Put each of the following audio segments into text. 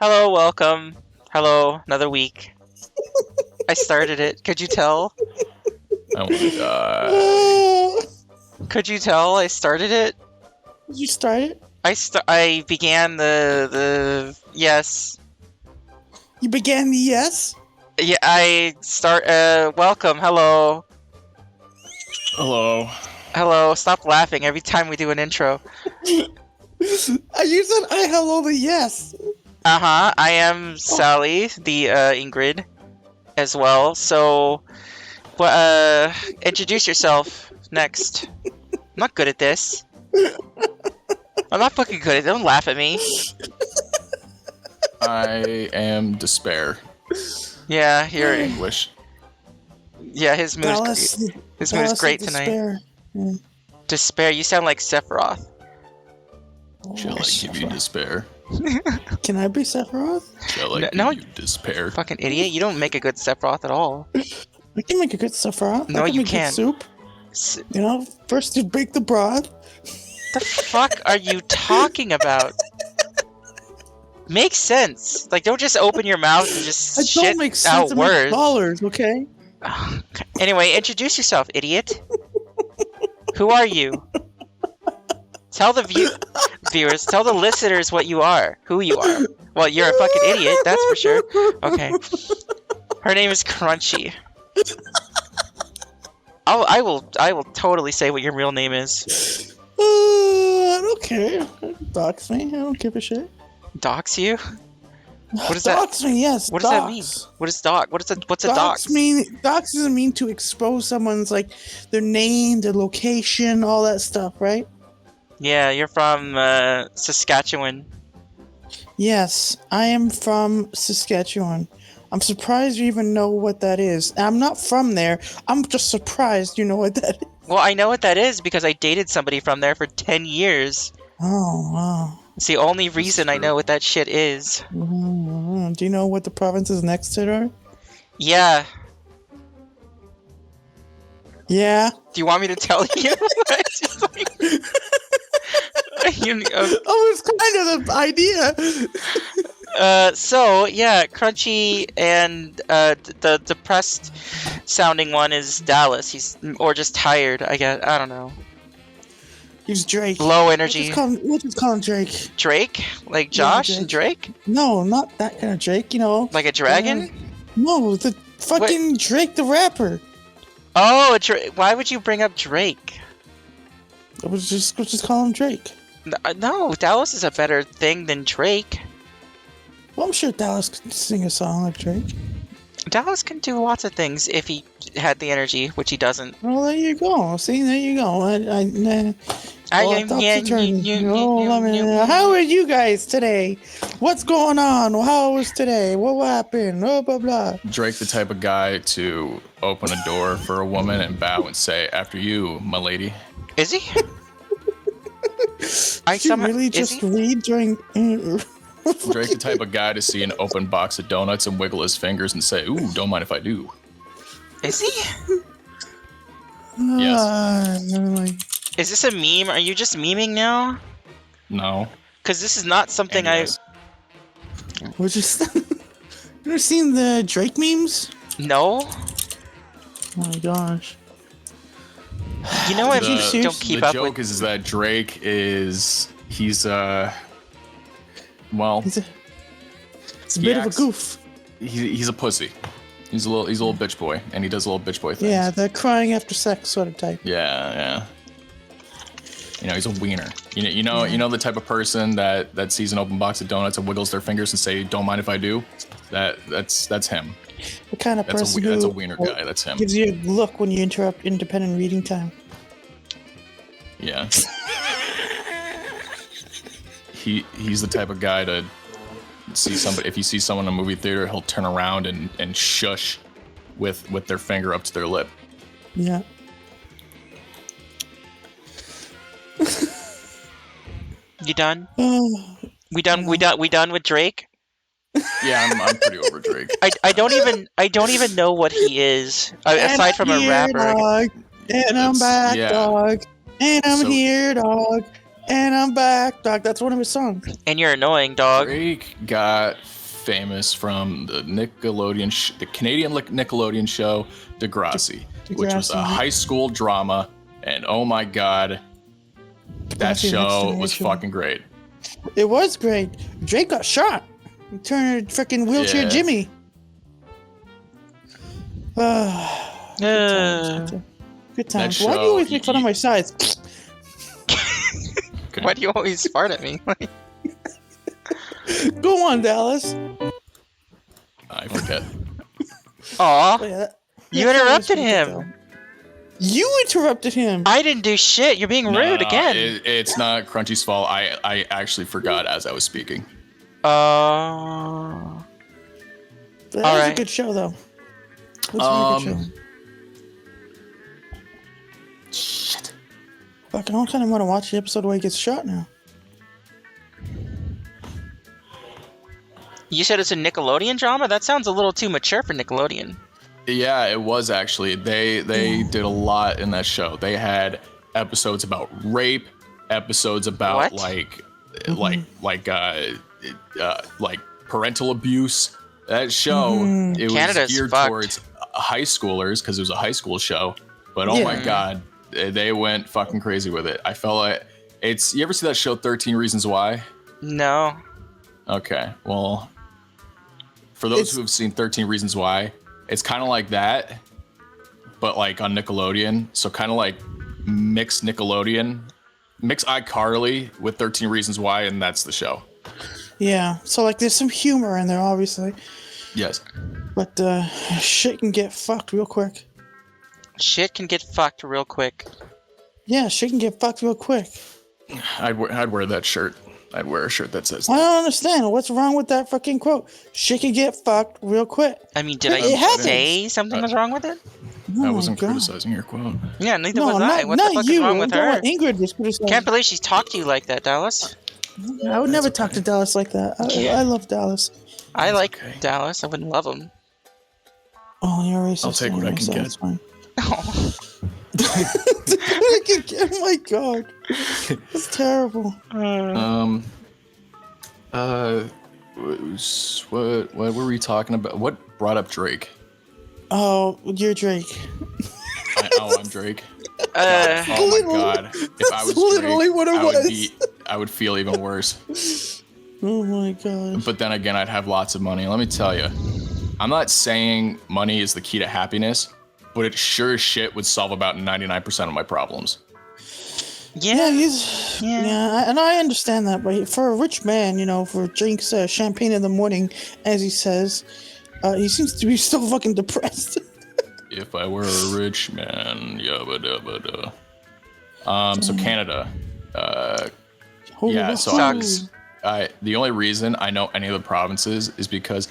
Hello, welcome. Hello, another week. I started it. Could you tell? I want to die. Could you tell I started it? Did you start it? I began the yes. You began the yes? Yeah, I start welcome. Hello. Hello. Hello. Stop laughing every time we do an intro. You said I hello the yes. Uh-huh. I am Sally, the Ingrid as well. So introduce yourself next. I'm not good at this. I'm not fucking good at it. Don't laugh at me. I am Despair. Yeah, you're English. yeah, his mood is great tonight. Despair. You sound like Sephiroth. Shall I give you despair? Can I be Sephiroth? Shall I give you despair? Fucking idiot. You don't make a good Sephiroth at all. I can make a good Sephiroth. No, I can you make can't. Good soup. You know, first you bake the broth. The fuck are you talking about? Makes sense. Like, don't just open your mouth and just I shit don't make sense. out I make words. dollars, okay? Anyway, introduce yourself, idiot. Who are you? Tell the viewers, tell the listeners what you are, who you are. Well, you're a fucking idiot, that's for sure. Okay. Her name is Crunchy. I will totally say what your real name is. I don't care. Dox me. I don't give a shit. Dox you? What does that? Dox me, yes. What does that mean? What is dox? What's a dox? Dox doesn't mean to expose someone's like their name, their location, all that stuff, right? Yeah, you're from Saskatchewan. Yes, I am from Saskatchewan. I'm surprised you even know what that is. I'm not from there. I'm just surprised you know what that is. Well, I know what that is because I dated somebody from there for 10 years. Oh, wow. It's the only reason I know what that shit is. Do you know what the provinces next to it are? Yeah. Yeah. Do you want me to tell you? Oh, it's kind of the idea. So yeah, Crunchy and the depressed sounding one is Dallas. He's or just tired. I guess I don't know. He's Drake. Low energy. We'll just call him Drake. Drake, like Josh Yeah, and Drake. No, not that kind of Drake. You know, Like a dragon. no, the fucking Drake the rapper. Oh, why would you bring up Drake? We'll just call him Drake. No, Dallas is a better thing than Drake. Well, I'm sure Dallas could sing a song like Drake. Dallas can do lots of things if he had the energy, which he doesn't. Well, there you go. See, there you go. How are you guys today? What's going on? How was today? What happened? Oh, blah, blah. Drake the type of guy to open a door for a woman and bow and say, "After you, my lady." Is he? Did you really just read during... Drake the type of guy to see an open box of donuts and wiggle his fingers and say, "Ooh, don't mind if I do." Is he? Yes. Is this a meme? Are you just memeing now? No. Because this is not something Yes. We're just... You ever seen the Drake memes? No. Oh my gosh. You know what? The Don't keep up joke with. is that Drake is... Well, It's a bit of a goof. he's a pussy. He's a little bitch boy, and he does little bitch boy things. Yeah, the crying after sex sort of type. Yeah. You know, he's a wiener. You know the type of person that sees an open box of donuts and wiggles their fingers and say, "Don't mind if I do." That's him. The kind of person That's a wiener guy. That's him. gives you a look when you interrupt independent reading time. Yeah. He's the type of guy to see somebody. If he sees someone in a movie theater, he'll turn around and shush with their finger up to their lip. Yeah. You done? Oh, We done with Drake? Yeah, I'm pretty over Drake. I don't even know what he is aside from a rapper. Dog, and I'm back, yeah. dog. And I'm So- here, dog. And I'm back, dog. That's one of his songs. And you're annoying, dog. Drake got famous from the Nickelodeon, the Canadian Nickelodeon show Degrassi, which was a high school drama, and oh my god, that show was fucking great. It was great. Drake got shot. He turned freaking wheelchair Jimmy. Good times. Why do you always make fun of my size? Okay. Why do you always fart at me? Go on, Dallas. I forget. Aw. Oh, yeah, You interrupted him. You interrupted him. I didn't do shit. You're being rude again. It's not Crunchy's fault. I actually forgot as I was speaking. That was a good show, though. It was a very good show. Shit. Fuck, I don't kind of want to watch the episode where he gets shot now. You said it's a Nickelodeon drama? That sounds a little too mature for Nickelodeon. Yeah, it was actually. They did a lot in that show. They had episodes about rape, episodes about like parental abuse. That show it was geared towards high schoolers because it was a high school show. But oh my god, they went fucking crazy with it. I felt like it's. You ever see that show 13 Reasons Why? No. Okay, well, for those who have seen 13 Reasons Why, it's kind of like that, but like on Nickelodeon. So kind of like mix Nickelodeon, mix iCarly with 13 Reasons Why, and that's the show. Yeah, so like there's some humor in there, obviously. Yes. But shit can get fucked real quick. Shit can get fucked real quick. Yeah, shit can get fucked real quick. I'd wear that shirt. I'd wear a shirt that says that. I don't understand. What's wrong with that fucking quote? Shit can get fucked real quick. I mean, did I say something was wrong with it? I wasn't criticizing your quote. Yeah, neither was I. What the fuck is wrong with her? Ingrid was criticizing. Can't believe she's talked to you like that, Dallas. I would never talk to Dallas like that. I love Dallas. I like Dallas. I wouldn't love him. Oh, you're racist. I'll take what I can get. That's fine. Oh my god, that's terrible. What were we talking about? What brought up Drake? Oh, you're Drake. I'm Drake. Oh my god! If I was literally Drake, what it was. I would feel even worse. Oh my god! But then again, I'd have lots of money. Let me tell you, I'm not saying money is the key to happiness, but it sure as shit would solve about 99% of my problems. Yeah, and I understand that. But for a rich man, for drinks champagne in the morning, as he says, he seems to be still fucking depressed. If I were a rich man, yabba dabba da. So Canada. Sucks. The only reason I know any of the provinces is because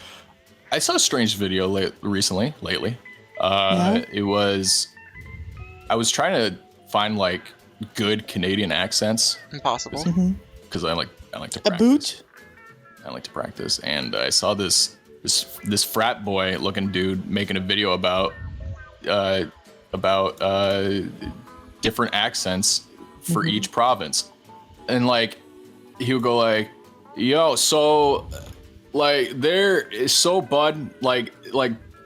I saw a strange video lately. It was, I was trying to find like good Canadian accents. Impossible. Because I like to practice. I like to practice, and I saw this frat boy looking dude making a video about different accents for each province, and like he would go like, "Yo, so like bud, like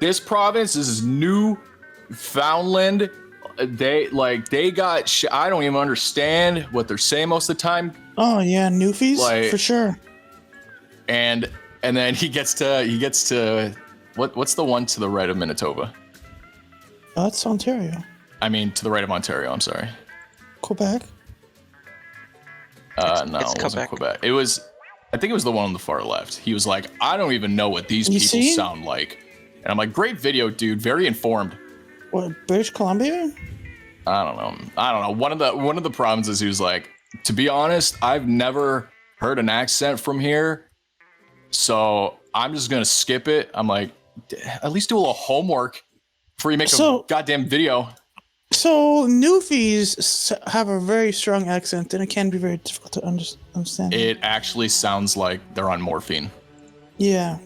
this province is Newfoundland. They got I don't even understand what they're saying most of the time." Oh yeah, Newfies for sure. And then he gets to what's the one to the right of Manitoba? Oh, that's Ontario. I mean, to the right of Ontario. I'm sorry. Quebec. No, it wasn't Quebec. It was. I think it was the one on the far left. He was like, I don't even know what these people sound like. And I'm like, great video, dude. Very informed. What, British Columbia? I don't know. One of the provinces, he was like, to be honest, I've never heard an accent from here, so I'm just gonna skip it. I'm like, at least do a little homework before you make a goddamn video. So Newfies have a very strong accent, and it can be very difficult to understand. It actually sounds like they're on morphine. Yeah.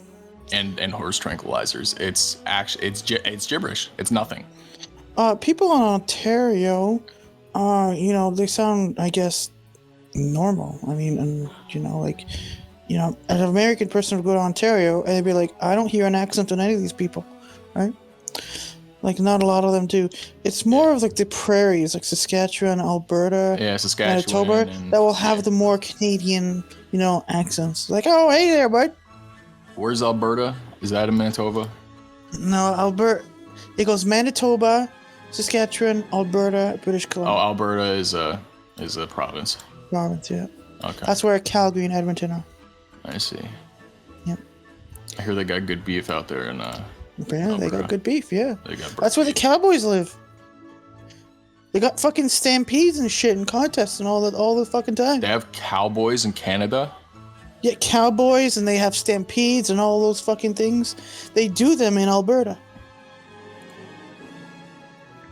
And horse tranquilizers. It's gibberish. It's nothing. People in Ontario, they sound, I guess, normal. I mean, and like, an American person would go to Ontario and they'd be like, I don't hear an accent on any of these people, right? Like, not a lot of them do. It's more of like the prairies, like Saskatchewan, Alberta, Saskatchewan, Manitoba, that will have the more Canadian, accents. Like, oh, hey there, bud. Where's Alberta? Is that in Manitoba? No, Alberta. It goes Manitoba, Saskatchewan, Alberta, British Columbia. Oh, Alberta is a province. Province, yeah. Okay. That's where Calgary and Edmonton are. I see. Yep. I hear they got good beef out there in Yeah, they got good beef, yeah. That's where the Cowboys live. They got fucking stampedes and shit and contests and all the fucking time. They have cowboys in Canada? Yeah, cowboys, and they have stampedes and all those fucking things. They do them in Alberta.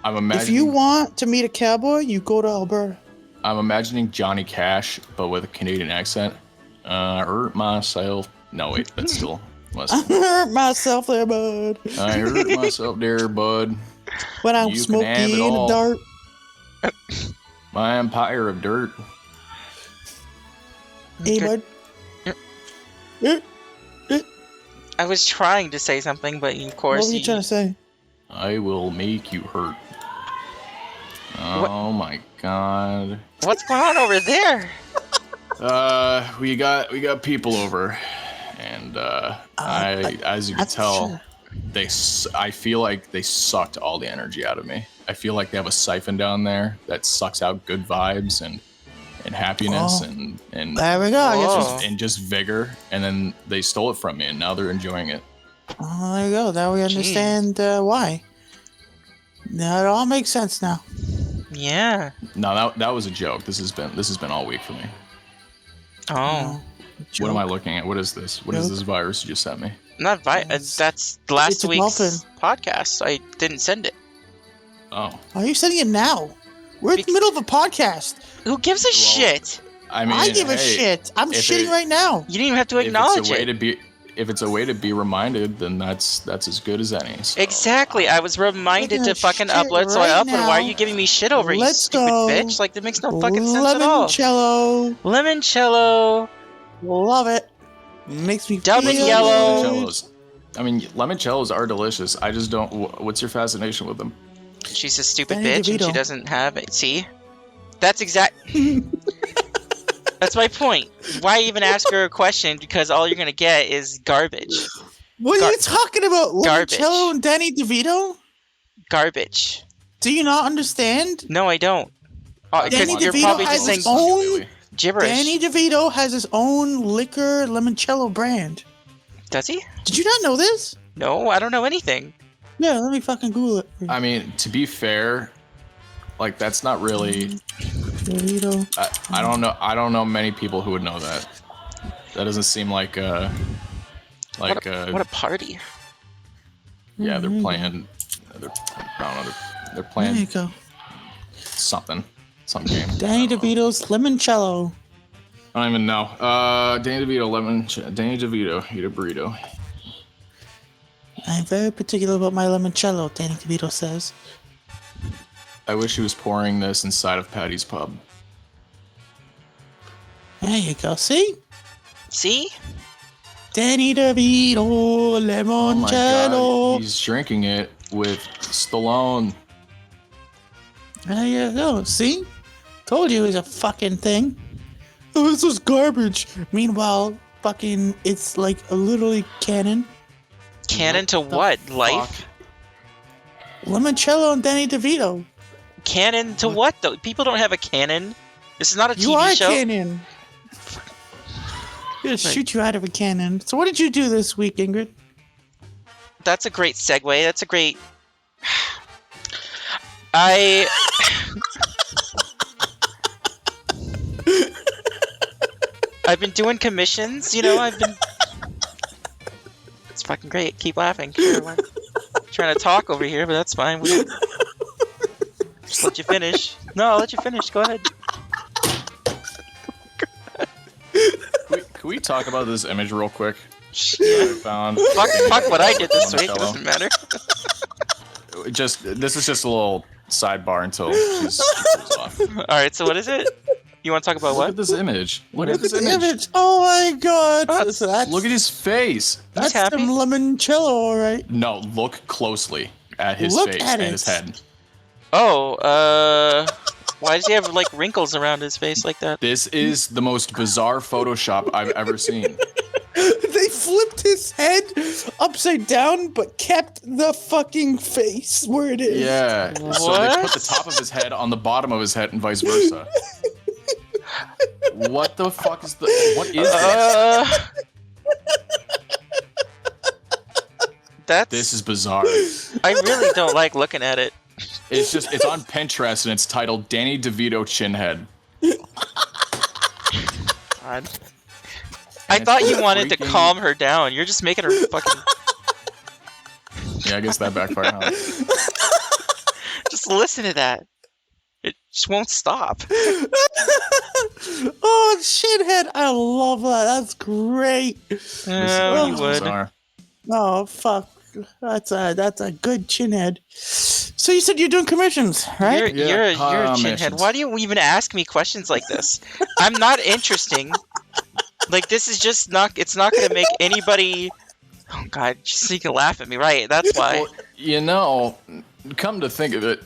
I'm imagining. If you want to meet a cowboy, you go to Alberta. I'm imagining Johnny Cash, but with a Canadian accent. Hurt myself. No, wait, that's still. I hurt myself there, bud. I hurt myself there, bud. When I'm smoking in the dark. My empire of dirt. Hey, bud. I was trying to say something, but of course. What were you trying to say? I will make you hurt. Oh my god. What's going on over there? We got people over, and as you can tell, I feel like they sucked all the energy out of me. I feel like they have a siphon down there that sucks out good vibes and happiness and there we go. And just vigor, and then they stole it from me, and now they're enjoying it. Oh, there you go. Now we understand why. Now it all makes sense now. Yeah. No, that was a joke. This has been all week for me. Oh. What am I looking at? What is this? What is this virus you just sent me? Not that's last week's podcast. I didn't send it. Oh. Are you sending it now? We're in the middle of a podcast. Who gives a shit? I mean, I give a shit. I'm shitting right now. You didn't even have to acknowledge it. If it's a way to be reminded, then that's as good as any. So. Exactly. I was reminded to fucking upload, so I uploaded. Why are you giving me shit over it, you stupid bitch? Like, that makes no fucking sense at all. Limoncello. Love it. Makes me Dubbing feel yellow. I mean, limoncellos are delicious. I just don't. What's your fascination with them? She's a stupid bitch and she doesn't have it. See? That's That's my point. Why even ask her a question? Because all you're gonna get is garbage. What are you talking about? Garbage. Limoncello and Danny DeVito? Garbage. Do you not understand? No, I don't. Danny you're DeVito probably has just his saying own gibberish. Danny DeVito has his own liquor limoncello brand. Does he? Did you not know this? No, I don't know anything. Yeah, let me fucking Google it. I mean, to be fair, like that's not really. DeVito. I don't know. I don't know many people who would know that. That doesn't seem like what a party. Yeah, they're playing. I don't know. They're playing. There you go. Some game. Danny DeVito's limoncello. I don't even know. Danny DeVito, Danny DeVito, eat a burrito. I'm very particular about my limoncello, Danny DeVito says. I wish he was pouring this inside of Patty's Pub. There you go. See? See? Danny DeVito, limoncello. Oh my God, he's drinking it with Stallone. There you go. See? Told you it was a fucking thing. Oh, this was garbage. Meanwhile, fucking, it's like literally canon. Canon to what? Life? Limoncello and Danny DeVito. Canon to what, though? People don't have a canon. This is not a TV show. You are show. canon. I'm gonna shoot you out of a cannon. So what did you do this week, Ingrid? That's a great segue. That's a great... I've been doing commissions, It's fucking great. Keep laughing. Sure, trying to talk over here, but that's fine. Just let you finish. No, I'll let you finish. Go ahead. Can we talk about this image real quick? Yeah. I found. Fuck what I did this week. It doesn't matter. This is just a little sidebar until she cools off. Alright, so what is it? You want to talk about Look what? at this image. Look at Look at this the image. image. Oh my god. That's- That's, Look at his face. that's happy. some limoncello, all right. No, look closely at his Look face at and it. his head. Oh, why does he have like wrinkles around his face like that? This is the most bizarre Photoshop I've ever seen. They flipped his head upside down, but kept the fucking face where it is. Yeah. So they What? put the top of his head on the bottom of his head and vice versa. What the fuck is what is this? That's. This is bizarre. I really don't like looking at it. It's on Pinterest and it's titled Danny DeVito Chinhead. God. I thought you wanted to freaking- calm her down. You're just making her fucking. Yeah, I guess that backfired, huh? Just listen to that. It just won't stop. Oh, shithead. I love that. That's great. Oh, you This is would. bizarre. Oh, fuck. That's a good chinhead. So you said you're doing commissions, right? You're a chinhead. Commissions. Why do you even ask me questions like this? I'm not interesting. Like, this is just not. It's not going to make anybody. Oh God! Just so you can laugh at me, right? That's why. Well, you know, come to think of it,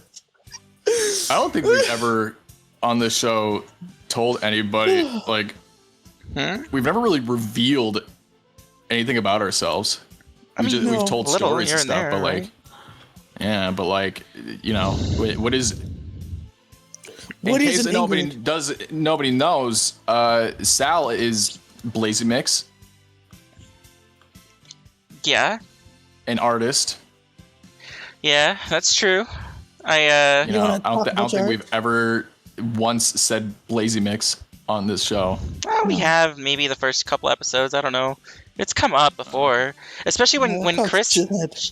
I don't think we've ever on this show told anybody like we've never really revealed anything about ourselves. We've no, told a little stories here and and stuff, there, but like, right? yeah, but like, you know, what is? What in is case an nobody knows, Sal is Blazy Mix, Yeah, an artist. yeah, that's true. You know, wanna I don't talk about think your we've ever once said Blazy Mix on this show. We have maybe the first couple episodes. I don't know. It's come up before, especially when Oh, Chris. shithead.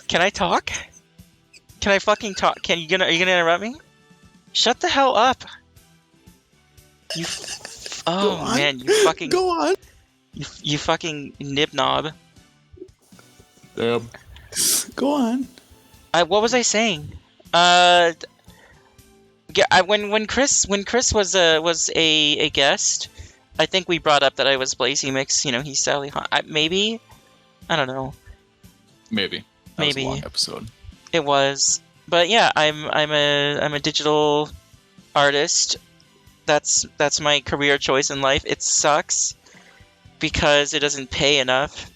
Can I talk? Can I fucking talk? Are you gonna interrupt me? Shut the hell up. You. Oh on. man, you fucking. Go on. You fucking nibnob. Damn. Go on. What was I saying? Yeah, when Chris was a guest, I think we brought up that I was Blazy Mix. You know, he's Sally. Maybe, I don't know. Maybe. That Maybe. was a long episode. It was, but yeah, I'm a digital artist. That's my career choice in life. It sucks because it doesn't pay enough.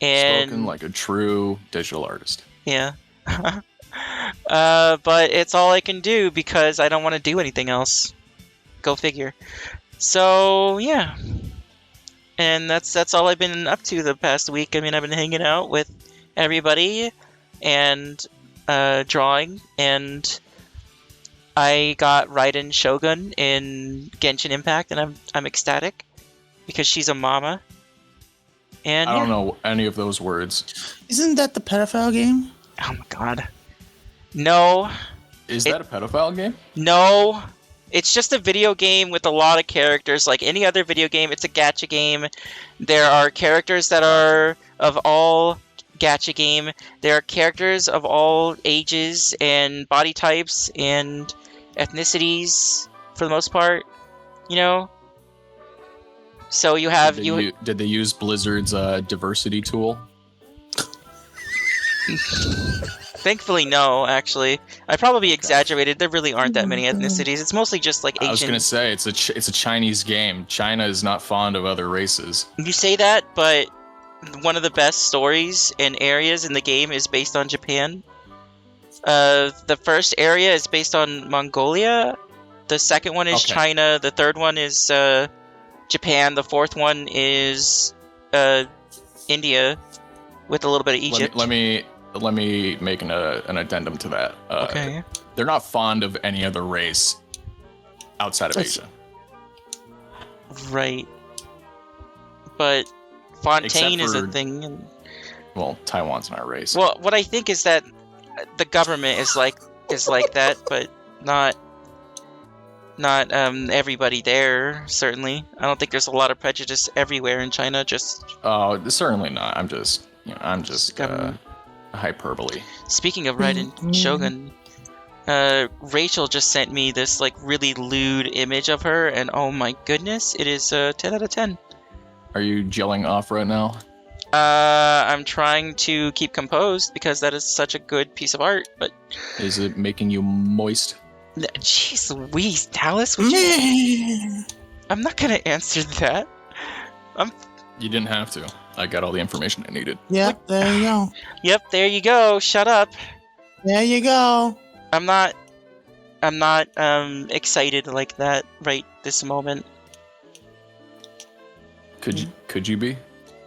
And Spoken like a true digital artist. yeah. But it's all I can do because I don't want to do anything else. Go figure. So yeah. And that's all I've been up to the past week. I mean, I've been hanging out with everybody and drawing, and I got Raiden Shogun in Genshin Impact, and I'm ecstatic because she's a mama. And I don't know any of those words. Isn't that the pedophile game? Oh my god. No. Is that a pedophile game? No. It's just a video game with a lot of characters. Like any other video game, it's a gacha game. There are characters that are of all gacha game. There are characters of all ages and body types and ethnicities for the most part, you know? So you have Did they use Blizzard's diversity tool? Thankfully, no, actually. I probably exaggerated. There really aren't that many ethnicities. It's mostly just like Asian. I was gonna say it's a Chinese game. China is not fond of other races. You say that, but one of the best stories and areas in the game is based on Japan. The first area is based on Mongolia. The second one is Okay. China. The third one is Japan. The fourth one is India, with a little bit of Egypt. Let me make an addendum to that. Okay. They're not fond of any other race outside of That's- Asia. Right. But Fontaine Except is a for- thing. And, Well, Taiwan's not a race. well, what I think is that the government is like that, but not everybody there. Certainly, I don't think there's a lot of prejudice everywhere in China. Just Oh, certainly not. I'm just government. hyperbole. Speaking of Raiden Shogun, Rachel just sent me this like really lewd image of her, and oh my goodness, it is 10 out of 10. Are you gelling off right now? I'm trying to keep composed because that is such a good piece of art, but Is it making you moist? jeez Louise, Dallas, would you? I'm not gonna answer that. You didn't have to. I got all the information I needed. Yep, there you go. Yep, there you go. Shut up. There you go. I'm not excited like that right this moment. Could you be?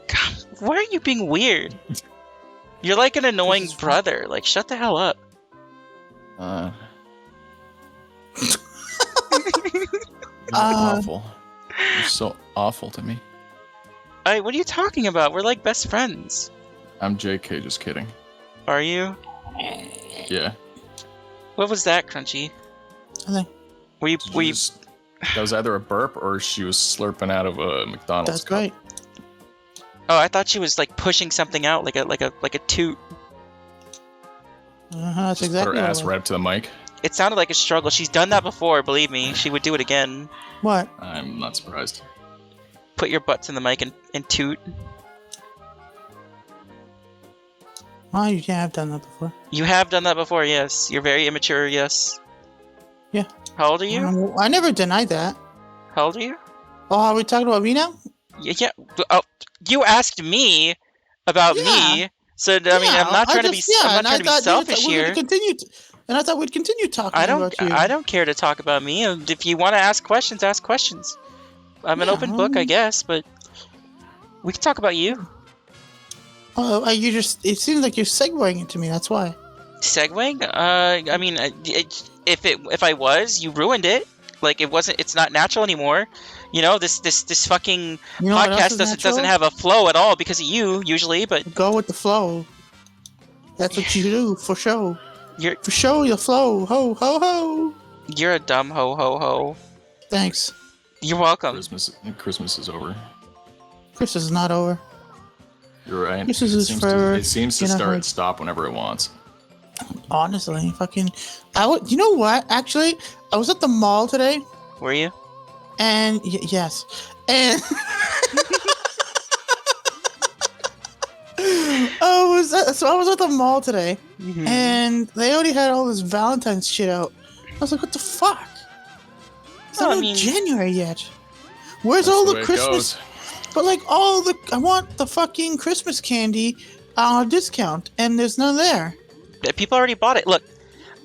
God, why are you being weird? You're like an annoying brother. Like, shut the hell up. You're awful. You're so awful to me. What are you talking about? We're like best friends. I'm JK, just kidding. Are you? Yeah. What was that, Crunchy? Nothing. Were you? That was either a burp or she was slurping out of a McDonald's. That's cup. great. Oh, I thought she was like pushing something out, like a toot. That's Just exactly put her what ass it was. right up to the mic. It sounded like a struggle. She's done that before, believe me. She would do it again. What? I'm not surprised. Put your butts in the mic and toot. Oh, you have done that before. You have done that before, yes. You're very immature, yes. Yeah. How old are you? I never denied that. How old are you? Oh, are we talking about me now? Yeah. Oh, you asked me about me, so I mean, I'm not trying to be. I'm not trying to be selfish here. And I thought we'd continue talking I don't. about you. I don't care to talk about me. If you want to ask questions, ask questions. I'm an open book, I guess, but we can talk about you. Oh, it seems like you're segueing into me. That's why. Segueing? I mean, if I was, you ruined it. Like it wasn't. It's not natural anymore. You know, this fucking podcast doesn't have a flow at all because of you usually. But go with the flow. That's what you do for show. For show your flow. Ho ho ho. You're a dumb ho ho ho. Thanks. You're welcome. Christmas is over. Christmas is not over. You're right. Christmas is forever. It seems to start and stop whenever it wants. Honestly, you know what? Actually, I was at the mall today. Were you? And yes, and I was at the mall today, and they already had all this Valentine's shit out. I was like, what the fuck? It's not even January yet. Where's all the Christmas? But like I want the fucking Christmas candy on a discount, and there's none there. People already bought it. Look,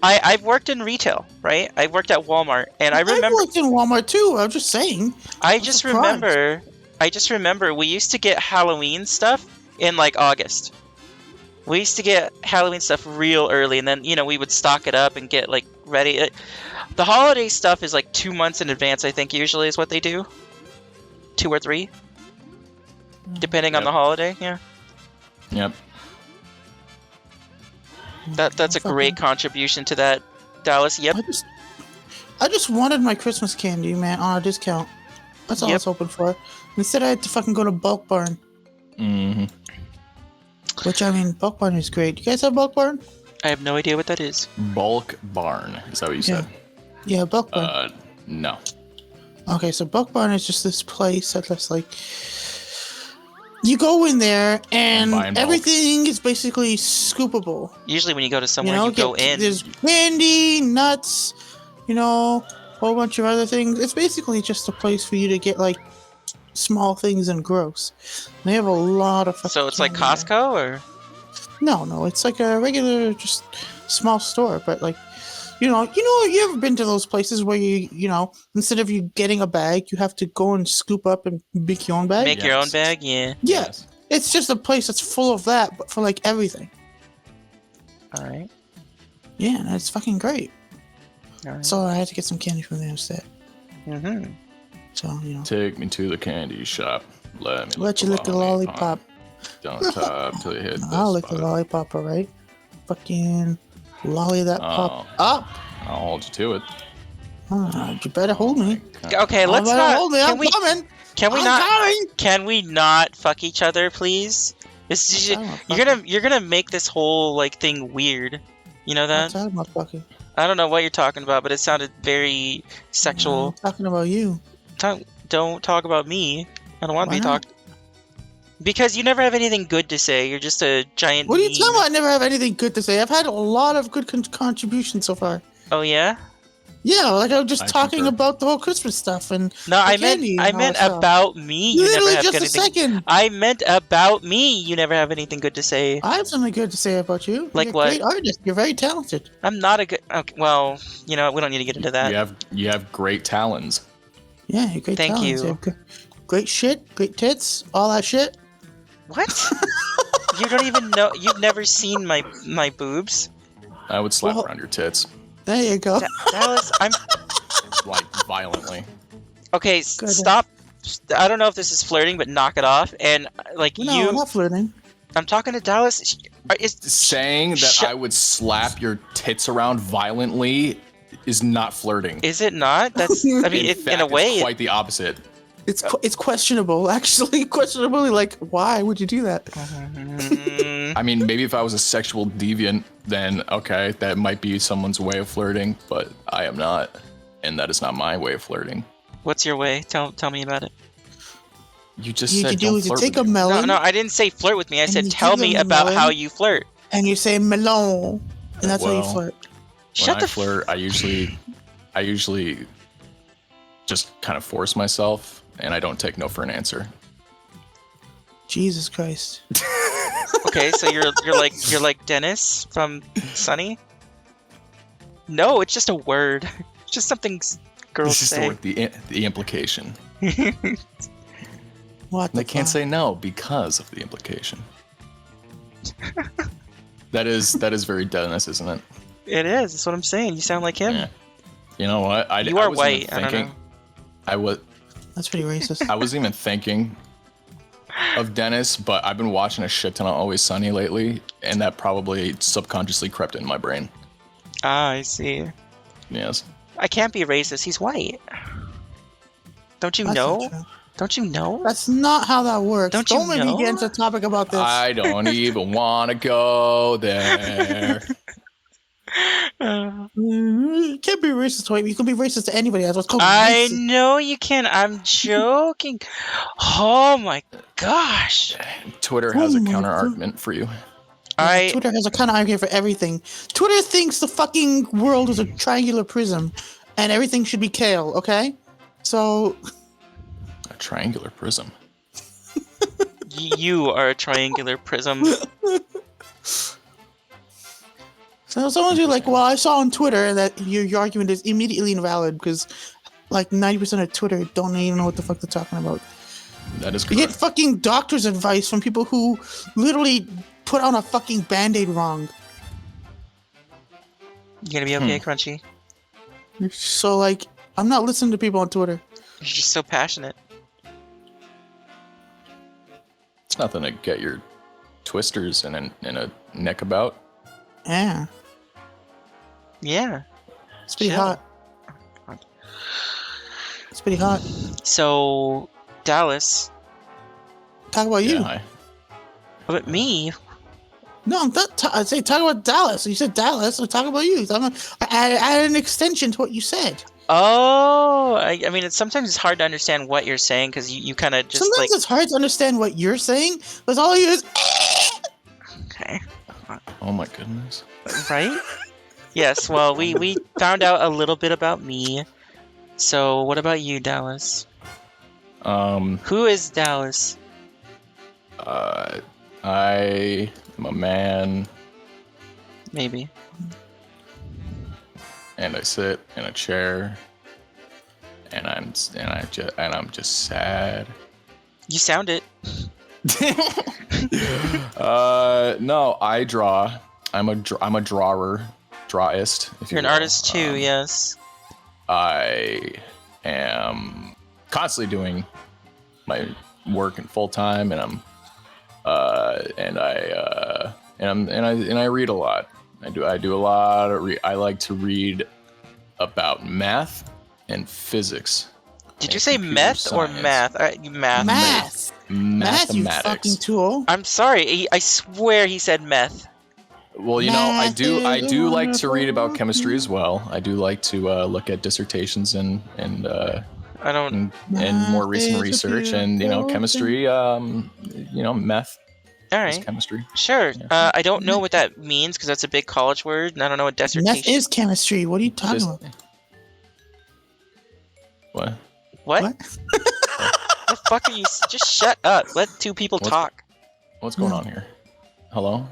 I've worked in retail, right? I've worked at Walmart, and I remember. I've worked in Walmart too. I'm just saying. I just remember we used to get Halloween stuff in like August. We used to get Halloween stuff real early, and then we would stock it up and get like ready. The holiday stuff is like 2 months in advance. I think usually is what they do. 2 or 3, depending on the holiday. Yeah. Yep. That's a great contribution to that, Dallas. Yep. I just wanted my Christmas candy, man, on a discount. That's all I was hoping for. Instead, I had to fucking go to Bulk Barn. Mm-hmm. Which, I mean, Bulk Barn is great. You guys have Bulk Barn? I have no idea what that is. Bulk Barn. Is that what you said? Yeah, Bulk Barn. No. Okay, so Bulk Barn is just this place that's like... You go in there, and everything is basically scoopable. Usually when you go to somewhere, you go in. There's candy, nuts, a whole bunch of other things. It's basically just a place for you to get, like, small things and gross. They have a lot of... So it's like Costco, or...? No, it's like a regular, just small store, but, like... you ever been to those places where you instead of you getting a bag, you have to go and scoop up and make your own bag? Make your own bag, yeah. Yes. It's just a place that's full of that, but for like everything. All right. Yeah, and it's fucking great. All right. So I had to get some candy from there instead. Mm-hmm. So, Take me to the candy shop. Let you lick the lollipop. Don't top till you hit the I'll lick the lollipop, alright? Fucking... lolly that pop up. I'll hold you to it. You better hold me. Okay, let's not. Hold me. I'm coming. Can we not fuck each other, please? This is you're gonna make this whole like thing weird. You know that? I'm talking about fucking. I don't know what you're talking about, but it sounded very sexual. I'm talking about you. Don't talk about me. I don't want to Why be not? talked. Because you never have anything good to say. You're just a giant. What are you meme. talking about? I never have anything good to say. I've had a lot of good contributions so far. Oh yeah. Yeah, like I was just I talking concur. about the whole Christmas stuff and No, I meant candy and all that stuff. about me. You never Literally have just a anything. second. I meant about me. You never have anything good to say. I have something good to say about you. Like You're what? a great artist. You're very talented. I'm not a good. Okay, well, you know, we don't need to get into that. You have great talons. Yeah, you're great Thank talents. you. have great shit, great tits, all that shit. What? You don't even know. You've never seen my boobs. I would slap Well- around your tits, There you go. Dallas, I'm like violently. okay. Good. Stop. I don't know if this is flirting, but knock it off. And like No, you, I'm not flirting. I'm talking to Dallas. Is Saying that Shut- I would slap your tits around violently is not flirting. is it not? That's. I mean, in fact, in a way, it's quite the opposite. It's questionable, actually. Questionably, like, why would you do that? Mm, I mean, maybe if I was a sexual deviant, then okay, that might be someone's way of flirting, but I am not, and that is not my way of flirting. what's your way? Tell me about it. You just You said could do don't is you flirt take with a me. No, melon no, I didn't say flirt with me. I And said you tell give me them about melon. how you flirt. and you say melon, and that's how you Well, flirt. Shut When the I flirt, I usually just kind of force myself, and I don't take no for an answer. Jesus Christ. Okay, so you're like Dennis from Sunny. No, it's just a word. It's just something girls This is say. the implication. What the They can't fuck? say no because of the implication. That is very Dennis, isn't it? It is. That's what I'm saying. You sound like him. Yeah. You know what? You I are wasn't even white. I don't thinking. know. That's pretty racist. I wasn't even thinking of Dennis, but I've been watching a shit ton of Always Sunny lately, and that probably subconsciously crept in my brain. Ah, I see. Yes. I can't be racist. He's white. Don't you That's know? not true. Don't you know? That's not how that works. Don't you maybe know? get into a topic about this. I don't even want to go there. You can't be racist to white. You can be racist to anybody. That's what's called I racist. know you can. I'm joking. Oh my gosh. Twitter has Oh a my counter God. argument for you. Twitter has a kind of argument for everything. Twitter thinks the fucking world is a triangular prism, and everything should be kale. Okay, so A triangular prism. You are a triangular prism. someone's be like, "Well, I saw on Twitter that your argument is immediately invalid because like 90% of Twitter don't even know what the fuck they're talking about." That is You get correct. fucking doctor's advice from people who literally put on a fucking band-aid wrong. You gonna be okay, Crunchy? So like, I'm not listening to people on Twitter. You're just so passionate. It's nothing to get your twisters in a neck about. Yeah, Yeah. it's pretty Chill. hot. It's pretty hot. So, Dallas. Talk about you. Yeah, But me? No, I'm not. I say talk about Dallas. You said Dallas. I'm talking about you. I added an extension to what you said. Oh, I mean, sometimes it's hard to understand what you're saying because you kind of just Sometimes like. it's hard to understand what you're saying because all you is. Okay. Oh my goodness. Right? Yes, well, we found out a little bit about me. So, what about you, Dallas? Who is Dallas? I am a man, Maybe. and I sit in a chair, and I'm just sad. You sound it. No, I draw. I'm a drawer, drawist. If You're an will. artist too, yes. I am constantly doing my work in full time, and I read a lot. I do a lot of I like to read about math and physics. Did and you say computer meth or science. math? Math. Math, you Mathematics. fucking tool. I'm sorry. I swear he said meth. Well, you know, I do Math is like to read about wonderful. chemistry as well. I do like to look at dissertations and I don't. more Math recent is a research, and you know, beautiful chemistry. Meth All is right. chemistry. Sure. Yeah. I don't know what that means because that's a big college word, and I don't know what thing. Math dissertation. is chemistry. What are you talking Dis- about? What? What? What? The fuck are you? Just shut up. Let two people What's- talk. What's going No. on here? Hello.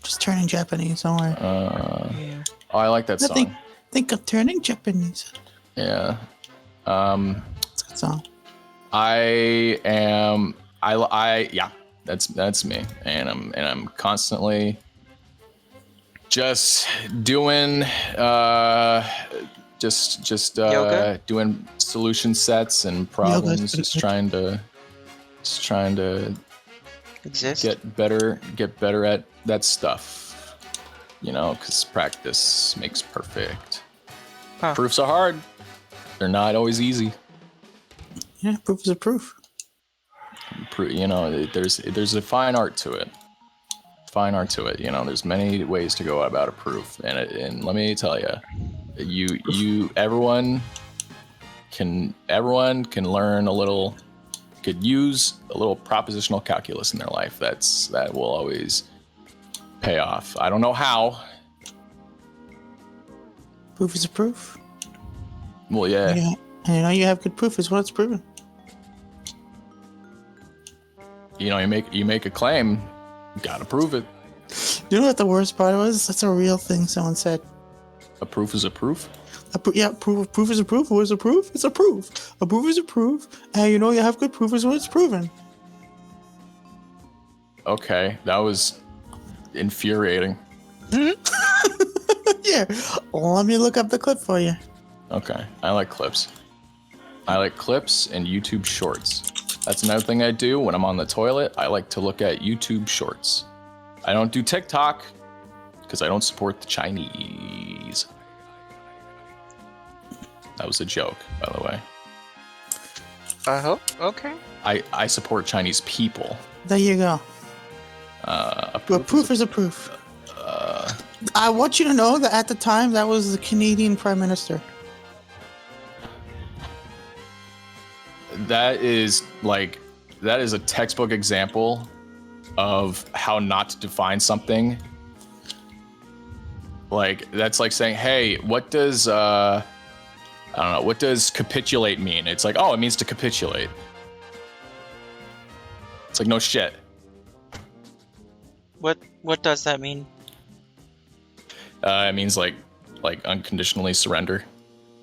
Just turning Japanese. Don't worry. Yeah. Oh, I like that Nothing. song. Think of turning Japanese. Yeah. It's a good song. I am. Yeah. That's me, and I'm constantly just doing Yoga? doing solution sets and problems, pretty just trying to Exist. get better at that stuff, you know, because practice makes perfect. Huh. Proofs are hard. They're not always easy. Yeah, proof is a proof. You know, there's a fine art to it. You know, there's many ways to go about a proof, and let me tell you, everyone can learn a little, could use a little propositional calculus in their life. That will always pay off. I don't know how. Proof is a proof. Well, yeah. Yeah. And you know you have good proof is what it's proven. You know, you make a claim, you gotta prove it. You know what the worst part was? That's a real thing someone said. A proof is a proof. Proof is a proof. What is a proof? It's a proof. A proof is a proof. And you know you have good proof is what it's proven. Okay, that was infuriating. Yeah. Let me look up the clip for you. Okay, I like clips. I like clips and YouTube shorts. That's another thing I do when I'm on the toilet. I like to look at YouTube shorts. I don't do TikTok because I don't support the Chinese. That was a joke, by the way. I hope. Okay. I support Chinese people. There you go. A But proof is a proof. I want you to know that at the time that was the Canadian Prime Minister. That is a textbook example of how not to define something. Like, that's like saying, hey, what does I don't know, what does capitulate mean? It's like, oh, it means to capitulate. It's like, no shit. What does that mean? It means like unconditionally surrender.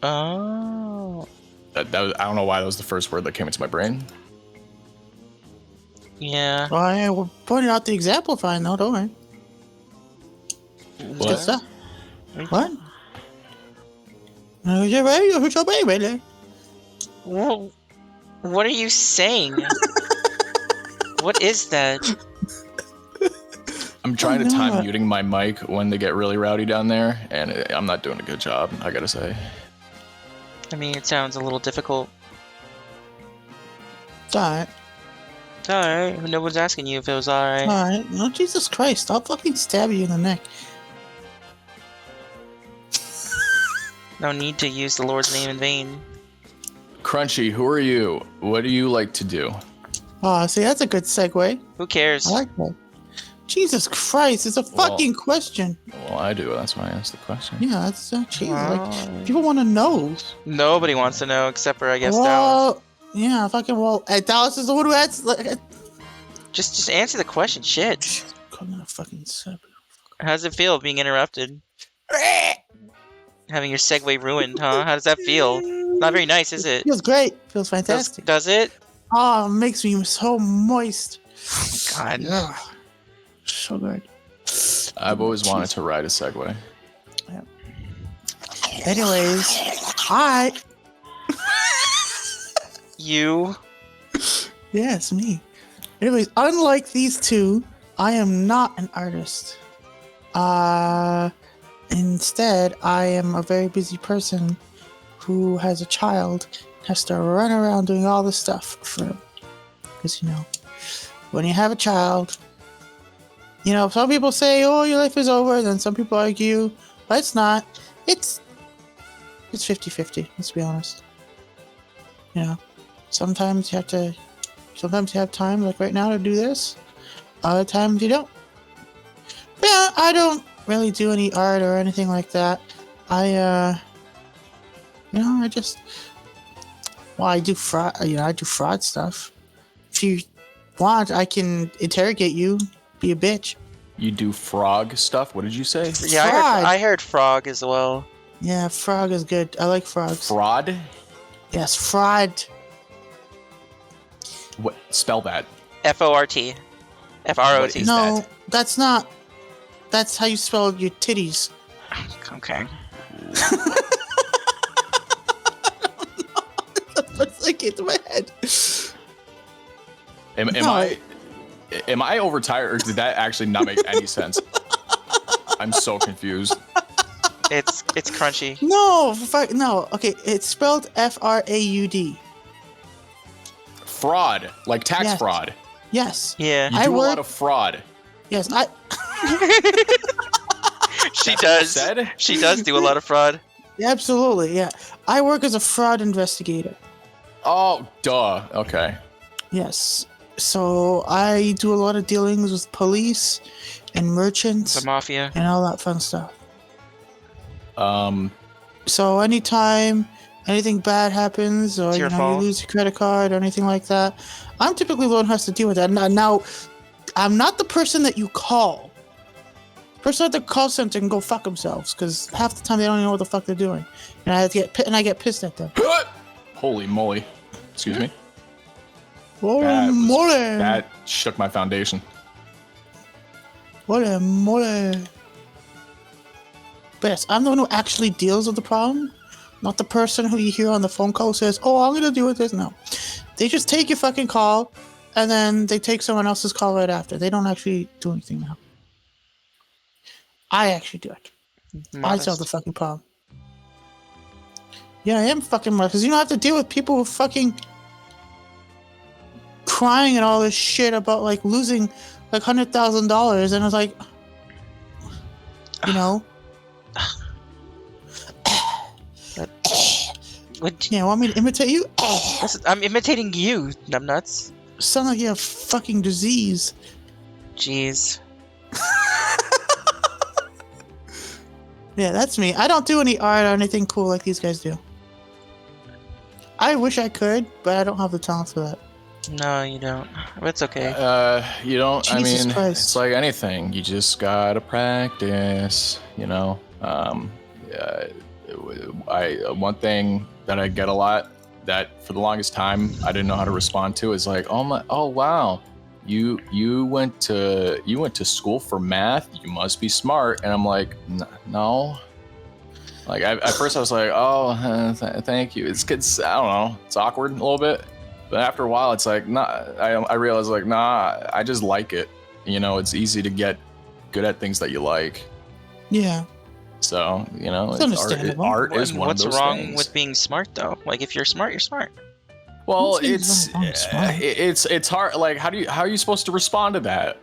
Oh. That was, I don't know why that was the first word that came into my brain. Yeah. Well, I will point out the example fine though, don't worry. It's good stuff. What? You're ready? Who's your baby? Well, what are you saying? What is that? I'm trying to no. time muting my mic when they get really rowdy down there, and I'm not doing a good job, I gotta say. I mean, it sounds a little difficult. It's alright. It's alright. No one's asking you if it was alright. Alright. No, Jesus Christ. I'll fucking stab you in the neck. No need to use the Lord's name in vain. Crunchy, who are you? What do you like to do? Oh, see, that's a good segue. Who cares? I like that. Jesus Christ, it's a fucking question. Well, I do. That's why I asked the question. Yeah, that's jeez. Wow. Like, people want to know. Nobody wants to know except for, I guess, Dallas. Well, yeah, fucking well. Dallas is the one who had. Like, Just answer the question. Shit. I'm gonna fucking stab you. How does it feel being interrupted? Having your segue ruined, huh? How does that feel? Not very nice, is it? Feels great. Feels fantastic. Does it? Oh, it makes me so moist. God. Yeah. So good. I've always wanted to ride a Segway. Anyways, hi. You? Yes, me. Anyways, unlike these two, I am not an artist. Instead, I am a very busy person who has a child, has to run around doing all this stuff for him. Because, you know, when you have a child, You know, some people say, "Oh, your life is over," and then some people argue, but it's not. It's 50-50, let's be honest. You know, sometimes you have time, like right now, to do this. Other times you don't. But yeah, I don't really do any art or anything like that. I do fraud. I do fraud stuff. If you want, I can interrogate you. Be a bitch. You do frog stuff? What did you say? Yeah, Fraud. I heard frog as well. Yeah, frog is good. I like frogs. Fraud? Yes, fraud. What? Spell that. FORT. FROT. Is No, that? that's not. That's how you spell your titties. Okay. That's like into my head. Am I overtired, or did that actually not make any sense? I'm so confused. It's crunchy. No. Okay, it's spelled FRAUD. Fraud, like tax Yes. fraud. Yes. Yeah. You do a lot of fraud. Yes, She does. Said? She does do a lot of fraud. absolutely. Yeah, I work as a fraud investigator. Oh, duh. Okay. Yes. So I do a lot of dealings with police and merchants The mafia. and all that fun stuff. Um, So anytime anything bad happens, or It's your you fault. lose your credit card or anything like that, I'm typically the one who has to deal with that. Now, I'm not the person that you call. The person at the call center can go fuck themselves, because half the time they don't even know what the fuck they're doing, and I get pissed at them. holy moly. Excuse me. Holy That was- moly! That shook my foundation. Holy moly! But yes, I'm the one who actually deals with the problem, not the person who you hear on the phone call who says, "Oh, I'm gonna deal with this." No, they just take your fucking call, and then they take someone else's call right after. They don't actually do anything now. I actually do it. I solve the fucking problem. Yeah, I am fucking modest, because you don't have to deal with people who fucking crying and all this shit about like losing like $100,000, and it's like, you know. What? Yeah, want me to imitate you? I'm imitating you, numbnuts. Sound like you have fucking disease. Jeez. Yeah, that's me. I don't do any art or anything cool like these guys do. I wish I could, but I don't have the talent for that. No, you don't. But it's okay. You don't, Jesus Christ. it's like anything. You just gotta practice, you know? One thing that I get a lot that for the longest time I didn't know how to respond to is like, oh wow, you went to school for math, you must be smart. And I'm like, no. Like at first I was like, oh, thank you. It's I don't know, it's awkward a little bit. But after a while, it's like, nah. I realized, like, nah. I just like it. You know, it's easy to get good at things that you like. Yeah. So, you know, It's understandable. art is one of What's those wrong things. with being smart, though? Like, if you're smart, you're smart. Well, What's wrong with smart? it's hard. Like, how are you supposed to respond to that?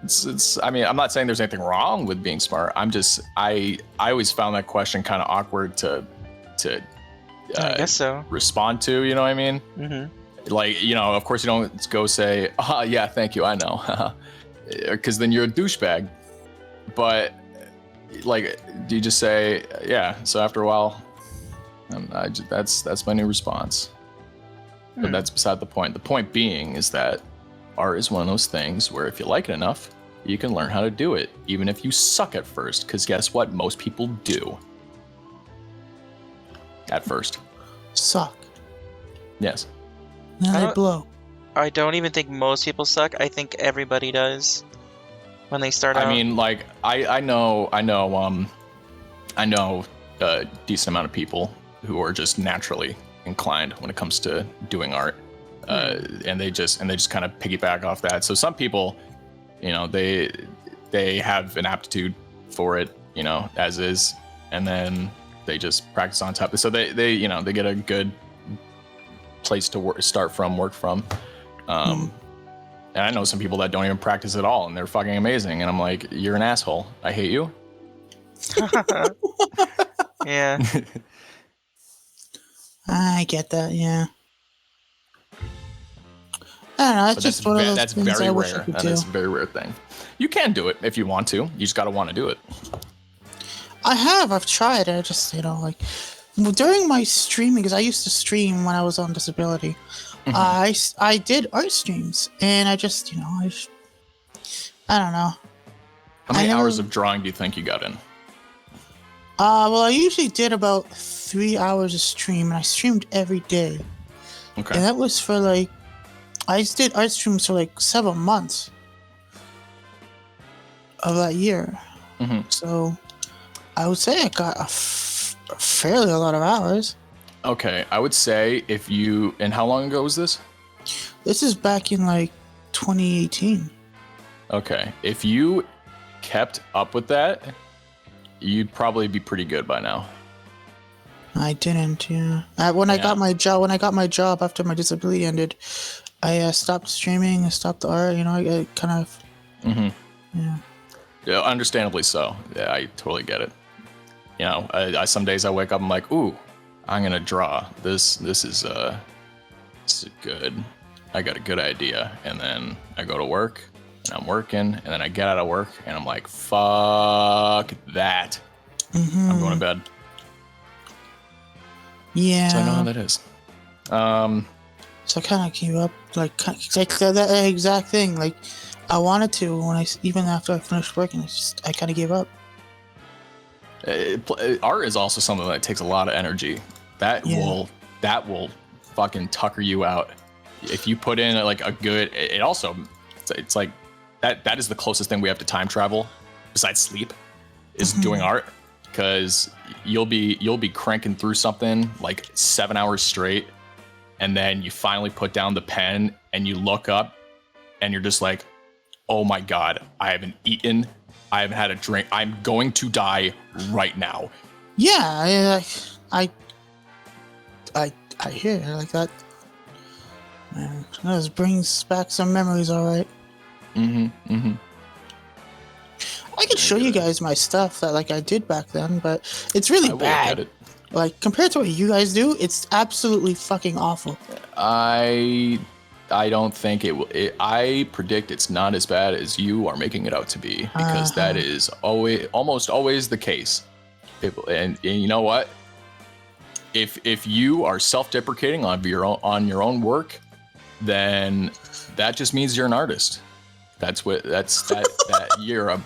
It's. I mean, I'm not saying there's anything wrong with being smart. I'm just. I always found that question kind of awkward to I guess so. respond to. You know what I mean? Mm-hmm. Like, you know, of course you don't go say, yeah, thank you, I know. Because then you're a douchebag. But, like, do you just say, yeah, so after a while, that's my new response. But that's beside the point. The point being is that art is one of those things where if you like it enough, you can learn how to do it, even if you suck at first. Because guess what? Most people do. At first. Suck. Yes. Now I they don't- blow. I don't even think most people suck. I think everybody does when they start out. I mean, like, I know a decent amount of people who are just naturally inclined when it comes to doing art, and they just kind of piggyback off that. So some people, you know, they have an aptitude for it, you know, as is, and then they just practice on top. So they you know, they get a good place to work from. And And I know some people that don't even practice at all, and they're fucking amazing. And I'm like, you're an asshole. I hate you. Yeah. I get that. Yeah. I don't know. It's But just one of those that's things very I wish I rare. could That do. is a very rare thing. You can do it if you want to. You just gotta want to do it. I've tried. I just, like, during my streaming, because I used to stream when I was on disability, I did art streams, and I just, I don't know. How many hours of drawing do you think you got in? Well, I usually did about 3 hours a stream, and I streamed every day. Okay. And that was for, I did art streams for, 7 months of that year. So, I would say I got fairly a lot of hours. Okay, I would say and how long ago was this? This is back in, 2018. Okay, if you kept up with that, you'd probably be pretty good by now. I didn't, yeah. When I got my job after my disability ended, I stopped streaming, I stopped the art, I kind of... Yeah, understandably so. Yeah, I totally get it. I some days I wake up, I'm like, ooh, I'm gonna draw. This is good. I got a good idea. And then I go to work, and I'm working, and then I get out of work, and I'm like, fuck that. I'm going to bed. Yeah. So I know how that is. So I kind of gave up, that exact thing. I wanted to even after I finished working, I kind of gave up. Art is also something that takes a lot of energy. That will fucking tucker you out. If you put in a good, it's like that is the closest thing we have to time travel besides sleep is doing art, because you'll be cranking through something 7 hours straight, and then you finally put down the pen and you look up and you're just like, oh my God, I haven't eaten, I haven't had a drink, I'm going to die right now. Yeah, I hear it like that. Man, this brings back some memories, all right. I could show you guys my stuff that I did back then, but it's really bad. Compared to what you guys do, it's absolutely fucking awful. I don't think it will. I predict it's not as bad as you are making it out to be, because that is almost always the case. And you know what? If you are self-deprecating on your own work, then that just means you're an artist. You're a.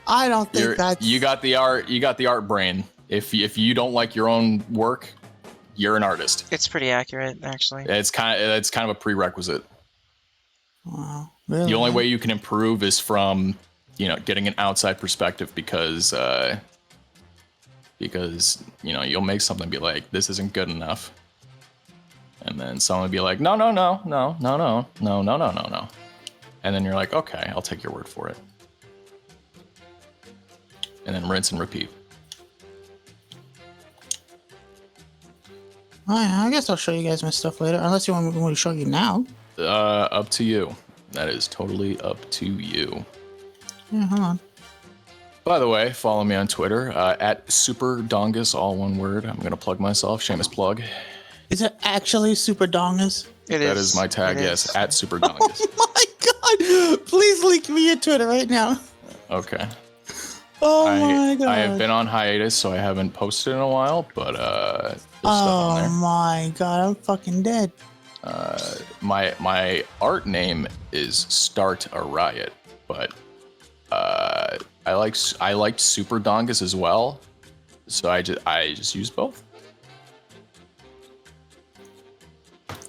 I don't think that's. You got the art brain. If you don't like your own work, you're an artist. It's pretty accurate, actually. It's kind of a prerequisite. Wow, really? The only way you can improve is from, getting an outside perspective, because you'll make something be like, this isn't good enough, and then someone will be like, no, and then you're like, okay, I'll take your word for it, and then rinse and repeat. I guess I'll show you guys my stuff later, unless you want me to show you now. Up to you. That is totally up to you. Yeah, hold on. By the way, follow me on Twitter at SuperDongus, all one word. I'm gonna plug myself. Shameless plug. Is it actually Super Dongus? That is my tag. Yes, at SuperDongus. Oh my God! Please link me your Twitter right now. Okay. Oh my God! I have been on hiatus, so I haven't posted in a while, but there's stuff on there. Oh my God! I'm fucking dead. My art name is Start a Riot, but I liked Super Dongus as well, so I just use both.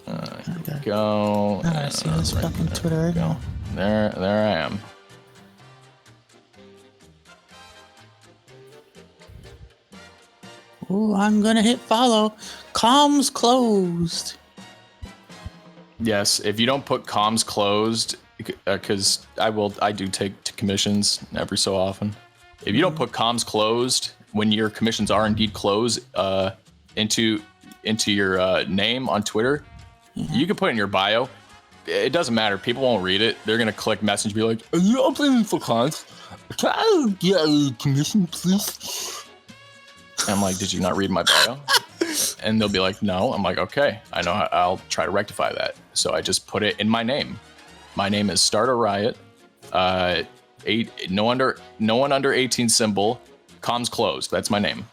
Here we go. I see this fucking Twitter right now. There I am. Ooh, I'm gonna hit follow. Comms closed. Yes, if you don't put comms closed, because I do take commissions every so often. If you don't put comms closed when your commissions are indeed closed into your name on Twitter, you can put it in your bio. it doesn't matter. People won't read it. They're gonna click message, and be like, "I'm playing for cons. Can I get a commission, please?" And I'm like, "Did you not read my bio?" And they'll be like, "No." I'm like, "Okay, I know. I'll try to rectify that." So I just put it in my name. My name is Start a Riot. No one under 18 symbol. Comms closed. That's my name.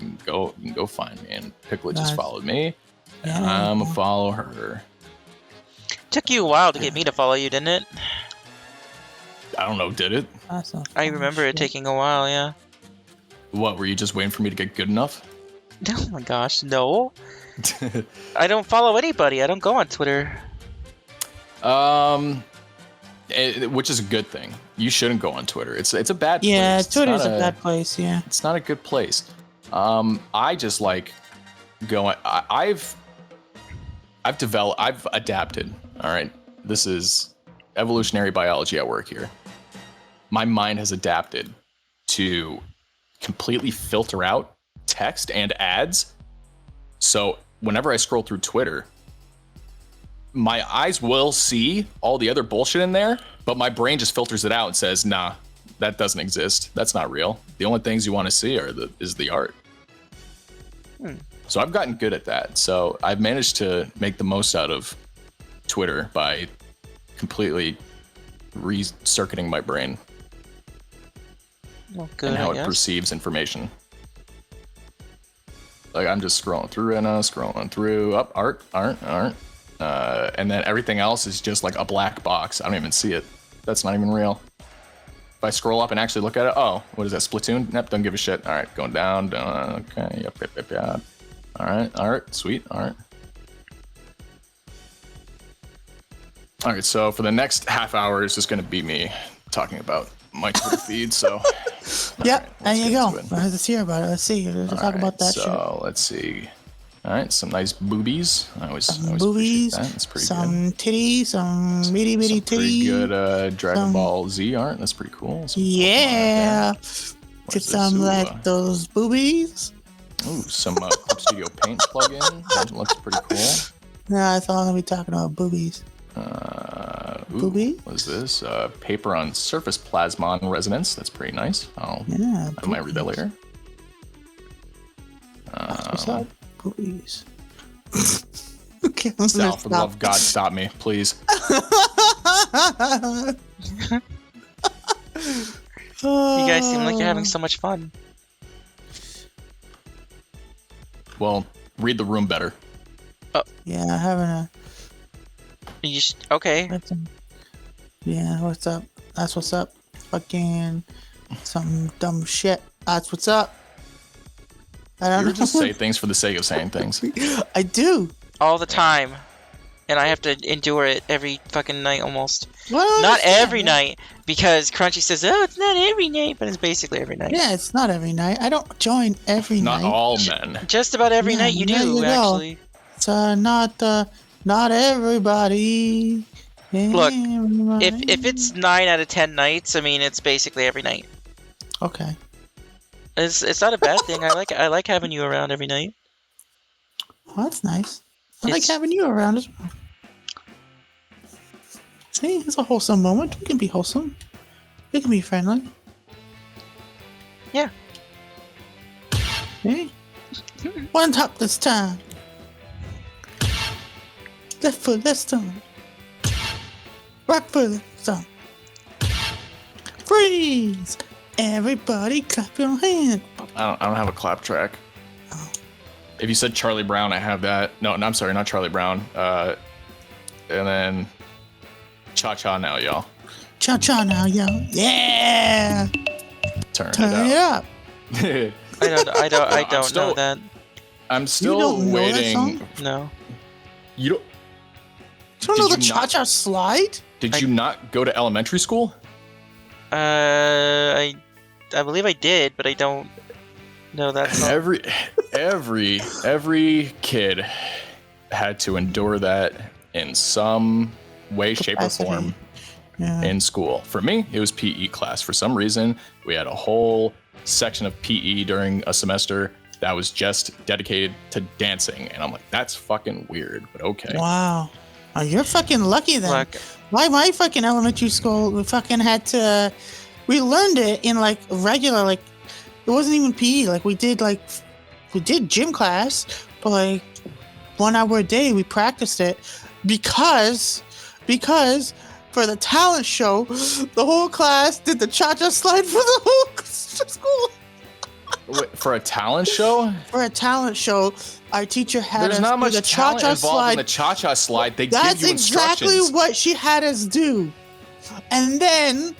You can go find me. And Picklet just followed me. And I'm gonna follow her. Took you a while to get me to follow you, didn't it? I don't know. Did it? I remember it taking a while. Yeah. What, were you just waiting for me to get good enough? Oh my gosh, no. I don't follow anybody. I don't go on Twitter. Which is a good thing. You shouldn't go on Twitter. It's a bad place. Yeah, Twitter's a bad place. Yeah, it's not a good place. I just like going. I've adapted. All right, this is evolutionary biology at work here. My mind has adapted to completely filter out text and ads. So whenever I scroll through Twitter, my eyes will see all the other bullshit in there, but my brain just filters it out and says, nah, that doesn't exist. That's not real. The only things you want to see is the art. So I've gotten good at that. So I've managed to make the most out of Twitter by completely recircuiting my brain. Well, good, and how I guess. It perceives information. Like I'm just scrolling through right now, art. And then everything else is just like a black box. I don't even see it. That's not even real. If I scroll up and actually look at it, oh, what is that, Splatoon? Nope, don't give a shit. All right, going down, okay, yep. All right, art, sweet, art. All right, so for the next half hour, it's just gonna be me talking about my Twitter feed, so. Yep, there you go. Let's hear about it. Let's see. Let's talk about that shit. So let's see. All right, some nice boobies. I always boobies, appreciate that. That's pretty some good. Titties, some bitty Some titties. pretty good Dragon Ball Z art. That's pretty cool. Yeah. Get some like those boobies. Ooh, some Clip Studio Paint plugin. That looks pretty cool. Nah, that's all I'm gonna be talking about, boobies. Boobies? What is this? Paper on surface plasmon resonance. That's pretty nice. I might read that later. What's up? Boobies. Okay, Sal, for the love of God, stop me, please. You guys seem like you're having so much fun. Well, read the room better. Yeah, having a. Okay. Yeah, what's up? That's what's up. Fucking some dumb shit. That's what's up. I don't know. You just say things for the sake of saying things. I do. All the time. And I have to endure it every fucking night almost. Well, not every night, because Crunchy says, oh, it's not every night, but it's basically every night. Yeah, it's not every night. I don't join every night. Not all men. Just about every night you do, actually. It's not everybody. Look, if it's 9 out of 10 nights, I mean, it's basically every night. Okay. It's not a bad thing. I like having you around every night. Oh, that's nice. I like having you around as well. See, it's a wholesome moment. We can be wholesome. We can be friendly. Yeah. Hey. One top this time. Left foot, left stomach. Right foot, left stomach. Freeze! Everybody clap your hands. I don't have a clap track. Oh. If you said Charlie Brown, I have that. No, I'm sorry, not Charlie Brown. And then Cha-Cha Now, y'all. Cha-Cha Now, y'all. Yeah! Turn it up. I don't know that. I'm still waiting. No. You don't know the Cha-Cha Slide? Did you not go to elementary school? I believe I did, but I don't know that song. Every kid had to endure that in some way, shape, or form in school. For me, it was PE class. For some reason, we had a whole section of PE during a semester that was just dedicated to dancing, and I'm like, that's fucking weird, but okay. Wow. Oh, you're fucking lucky then. Look, Why my fucking elementary school, we fucking had to, we learned it in like regular, like, it wasn't even PE. Like we did gym class, but like 1 hour a day we practiced it because for the talent show, the whole class did the cha-cha slide for the whole school. Wait, for a talent show? For a talent show, our teacher had There's us not do much the talent cha-cha involved slide. in the cha-cha slide. They That's give you exactly instructions. what she had us do. And then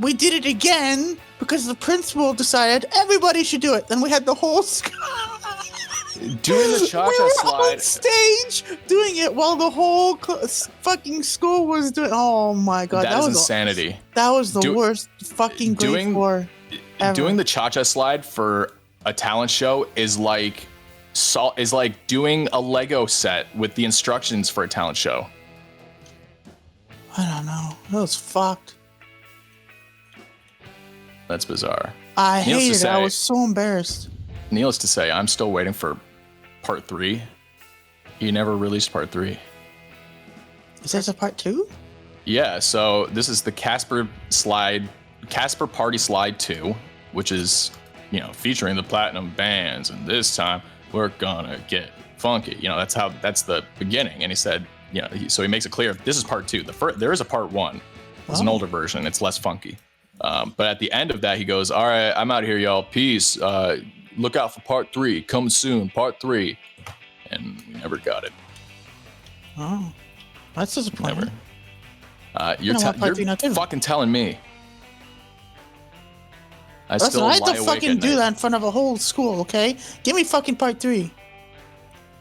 we did it again because the principal decided everybody should do it. Then we had the whole school Doing the cha-cha we were slide. on stage doing it while the whole fucking school was doing. Oh my god, That is was insanity. That was the worst fucking grade 4 ever. Doing the cha-cha slide for a talent show is like doing a Lego set with the instructions for a talent show. I don't know. That was fucked. That's bizarre. I Needless to hated it. I say- was so embarrassed. Needless to say, I'm still waiting for part 3. He never released part 3. Is this a part 2? Yeah, so this is the Casper Party Slide 2, which is, featuring the platinum bands, and this time we're gonna get funky. That's the beginning. And he said, so he makes it clear this is part 2. There is a part 1. It's an older version. It's less funky. But at the end of that, he goes, all right, I'm out of here, y'all. Peace. Look out for part 3. Coming soon, part 3. And we never got it. Oh, that's disappointing. Never. You're want part 3 now, too. fucking telling me. Listen, I had lie to awake fucking at do night. that in front of a whole school, okay? Give me fucking part 3.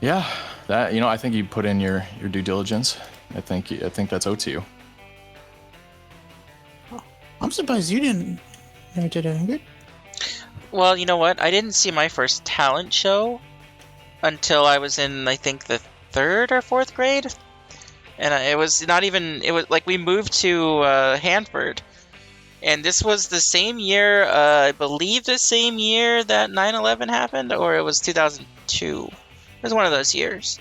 Yeah, that I think you put in your due diligence. I think that's owed to you. I'm surprised you never did it, Ingrid. well, you know what? I didn't see my first talent show until I was in, I think, the 3rd or 4th grade. And it was like we moved to Hanford. And this was the same year, I believe the same year that 9/11 happened, or it was 2002. It was one of those years.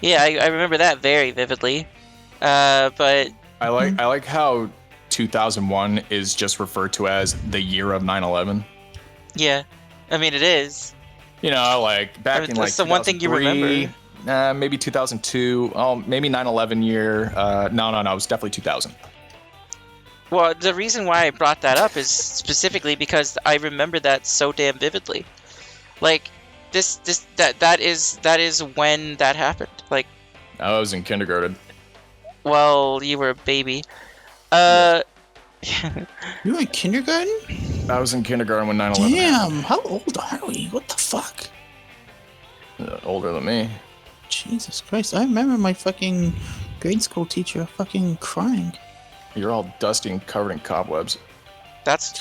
Yeah, I remember that very vividly. But I like how 2001 is just referred to as the year of 9/11. yeah, I mean it is. Like back in like that's the one thing you 2003, remember. maybe 2002. Oh, maybe 9/11 year. No, it was definitely 2000. Well, the reason why I brought that up is specifically because I remember that so damn vividly. Like that is when that happened. Like, I was in kindergarten. well, you were a baby. You were in kindergarten? I was in kindergarten when 9/11 Damn, how old are we? What the fuck? happened. Older than me. Jesus Christ, I remember my fucking grade school teacher fucking crying. You're all dusty and covered in cobwebs. That's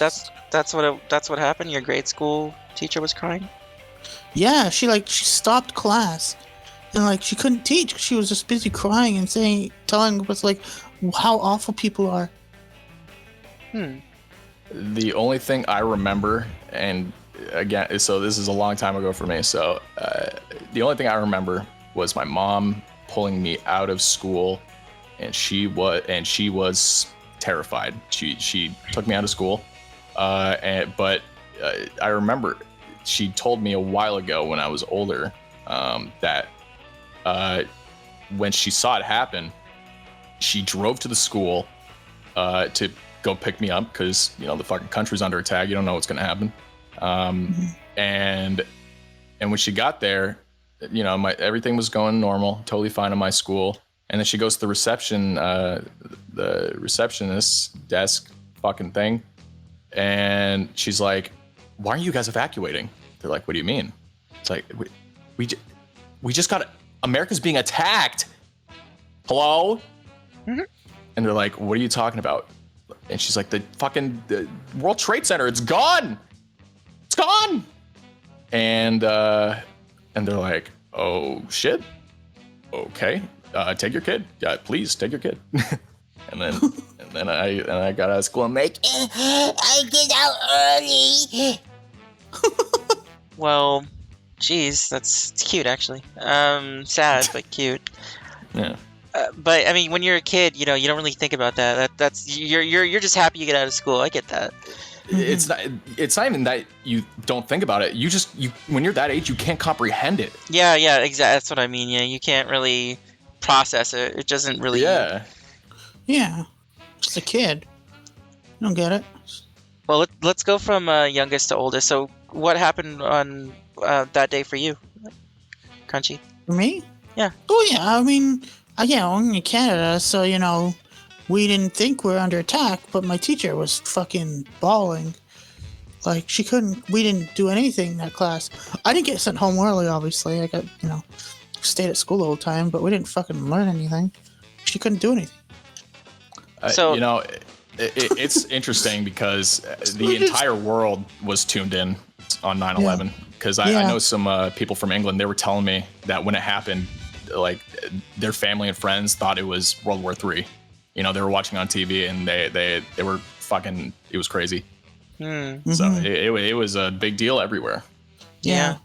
what happened. Your grade school teacher was crying. Yeah, she stopped class. And she couldn't teach 'cause she was just busy crying and telling us how awful people are. The only thing I remember, and again, so this is a long time ago for me, so the only thing I remember was my mom pulling me out of school, and she was terrified. She took me out of school, but I remember she told me a while ago when I was older that when she saw it happen, she drove to the school to go pick me up because the fucking country's under attack. You don't know what's gonna happen. And when she got there, everything was going normal, totally fine in my school. And then she goes to the receptionist's desk fucking thing, and she's like, "Why aren't you guys evacuating?" They're like, "What do you mean?" It's like, we just got America's being attacked. Hello? Mm-hmm. And they're like, "What are you talking about?" And she's like, the World Trade Center, it's gone. It's gone. And they're like, "Oh shit. Okay. Take your kid. Yeah, please take your kid." and then I got out of school and I'm like, I get out early. Well, geez, it's cute actually. Sad but cute. Yeah. But I mean, when you're a kid, you don't really think about that. That's you're just happy you get out of school. I get that. It's not even that you don't think about it. You when you're that age, you can't comprehend it. Yeah, exactly. That's what I mean. Yeah, you can't really process it. It doesn't really. Yeah. Yeah. Just a kid. You don't get it. Well, let's go from youngest to oldest. So, what happened on that day for you, Crunchy? For me? Yeah. Oh, yeah. I mean, I'm in Canada, so, we didn't think we were under attack, but my teacher was fucking bawling. Like, we didn't do anything in that class. I didn't get sent home early, obviously. I got, stayed at school the whole time, but we didn't fucking learn anything. She couldn't do anything. So, it's interesting because the entire world was tuned in on 9/11. Because I know some people from England, they were telling me that when it happened, like their family and friends thought it was World War III. They were watching on TV and they were fucking, it was crazy. So it was a big deal everywhere. Yeah.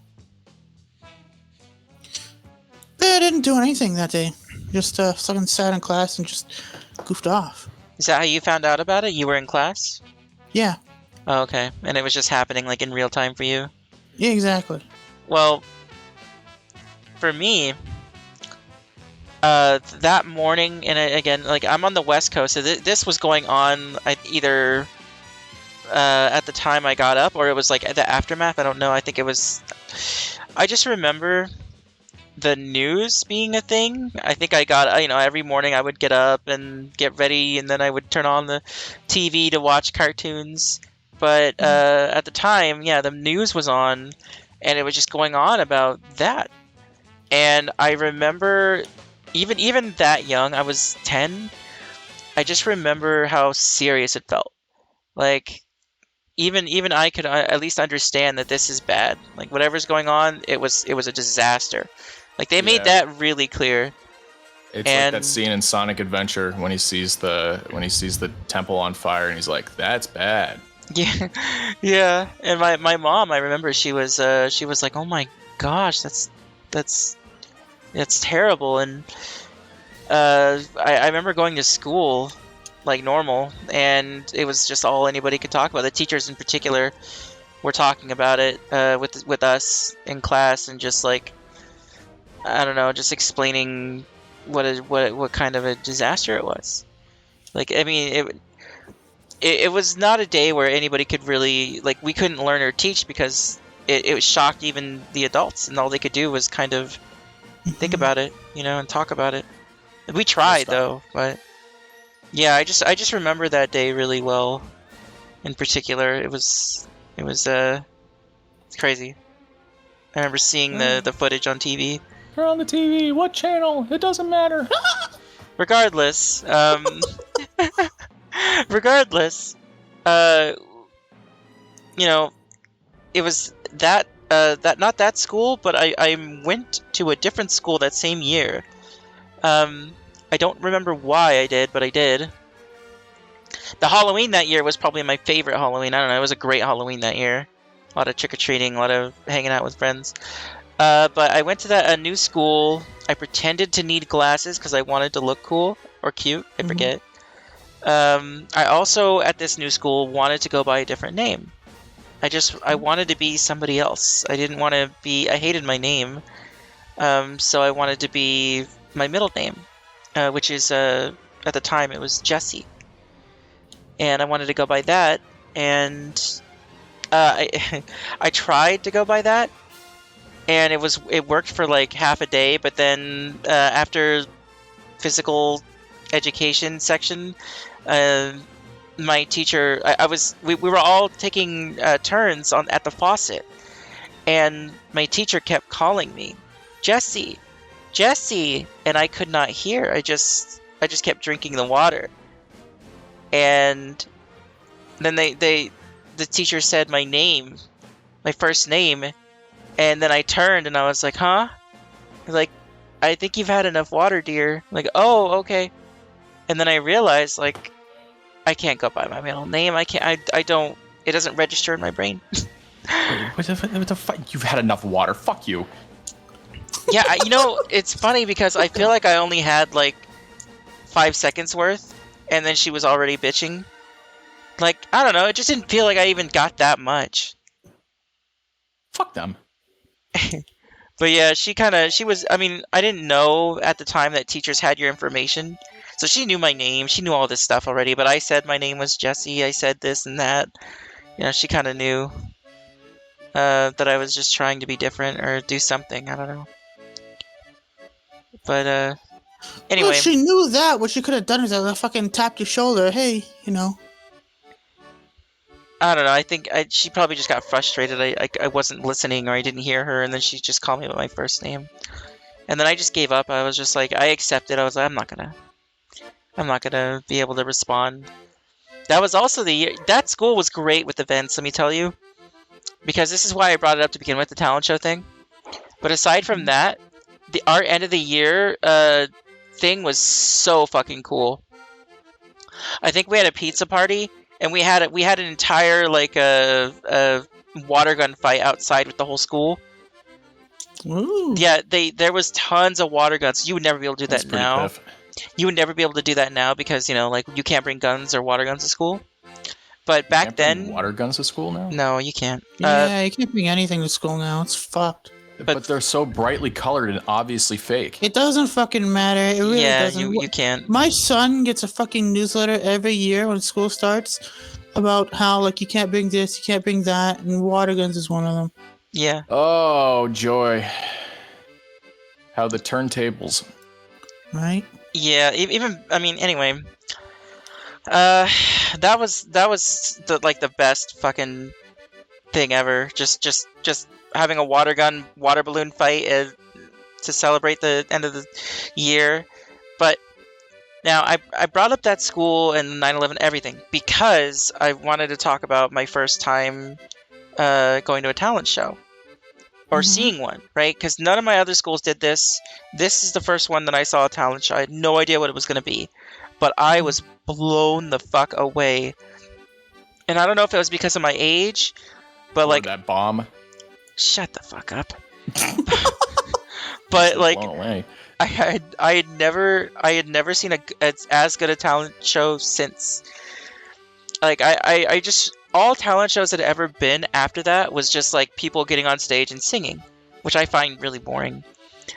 But I didn't do anything that day. Just fucking sat in class and just goofed off. Is that how you found out about it? You were in class? Yeah. Oh, okay. And it was just happening like in real time for you? Yeah, exactly. Well, for me, that morning, and again, like I'm on the West Coast, so this was going on either at the time I got up, or it was like the aftermath. I don't know. I think it was. I just remember the news being a thing. I think I got, every morning I would get up and get ready, and then I would turn on the TV to watch cartoons. But at the time, the news was on, and it was just going on about that. And I remember, even that young, I was 10. I just remember how serious it felt. Like, even I could at least understand that this is bad. Like, whatever's going on, it was a disaster. Like, they made that really clear. It's like that scene in Sonic Adventure when he sees the temple on fire and he's like, "That's bad." Yeah. And my mom, I remember she was like, "Oh my gosh, that's terrible." And I remember going to school like normal, and it was just all anybody could talk about. The teachers in particular were talking about it with us in class, and just like, I don't know, just explaining what kind of a disaster it was. Like, I mean, it was not a day where anybody could really, like, we couldn't learn or teach because it shocked even the adults, and all they could do was kind of think about it, and talk about it. We tried though, but yeah, I just remember that day really well. In particular, it was it's crazy. I remember seeing the footage on TV. You're on the TV. What channel? It doesn't matter. Regardless, it was that not that school, but I went to a different school that same year. I don't remember why I did, but I did. The Halloween that year was probably my favorite Halloween. I don't know, it was a great Halloween that year. A lot of trick-or-treating, a lot of hanging out with friends. But I went to a new school. I pretended to need glasses because I wanted to look cool or cute. I forget. I also, at this new school, wanted to go by a different name. I wanted to be somebody else. I didn't want to be... I hated my name. So I wanted to be my middle name, which is, at the time, it was Jesse. And I wanted to go by that. And I tried to go by that. And it worked for like half a day, but then after physical education section, my teacher, we were all taking turns at the faucet, and my teacher kept calling me, Jesse, and I could not hear. I just kept drinking the water, and then the teacher said my name, my first name. And then I turned and I was like, huh? Like, I think you've had enough water, dear. Like, oh, okay. And then I realized, like, I can't go by my middle name. I don't, it doesn't register in my brain. What the fuck? You've had enough water. Fuck you. Yeah, it's funny because I feel like I only had, like, 5 seconds worth, and then she was already bitching. Like, I don't know, it just didn't feel like I even got that much. Fuck them. But yeah, I mean, I didn't know at the time that teachers had your information. So she knew my name, she knew all this stuff already, but I said my name was Jesse, I said this and that. You know, she kind of knew that I was just trying to be different or do something, I don't know. But, anyway. Well, she knew that. What she could have done is fucking tapped your shoulder. Hey, you know. I don't know. I think she probably just got frustrated. I wasn't listening, or I didn't hear her, and then she just called me by my first name. And then I just gave up. I was just like, I accepted. I was like, I'm not gonna be able to respond. That was also the year. That school was great with events. Let me tell you, because this is why I brought it up to begin with, the talent show thing. But aside from that, our end of the year thing was so fucking cool. I think we had a pizza party. And we had an entire like a water gun fight outside with the whole school. Ooh. Yeah, there was tons of water guns. You would never be able to do that now. Piff. You would never be able to do that now because like you can't bring guns or water guns to school. But back then, water guns to school now? No, you can't. Yeah, you can't bring anything to school now. It's fucked. But they're so brightly colored and obviously fake. It doesn't fucking matter. It really doesn't. You can't. My son gets a fucking newsletter every year when school starts about how like you can't bring this, you can't bring that, and water guns is one of them. Yeah. Oh joy! How the turntables. Right. Yeah. Even I mean, anyway. That was the best fucking thing ever. Just having a water balloon fight to celebrate the end of the year. But now I brought up that school and 9/11 everything because I wanted to talk about my first time going to a talent show or seeing one, right? Because none of my other schools did this. This is the first one that I saw a talent show. I had no idea what it was going to be, but I was blown the fuck away. And I don't know if it was because of my age, but like that bomb. Shut the fuck up. But like, blown away. I had never seen as good a talent show since. Like I just all talent shows that had ever been after that was just like people getting on stage and singing, which I find really boring.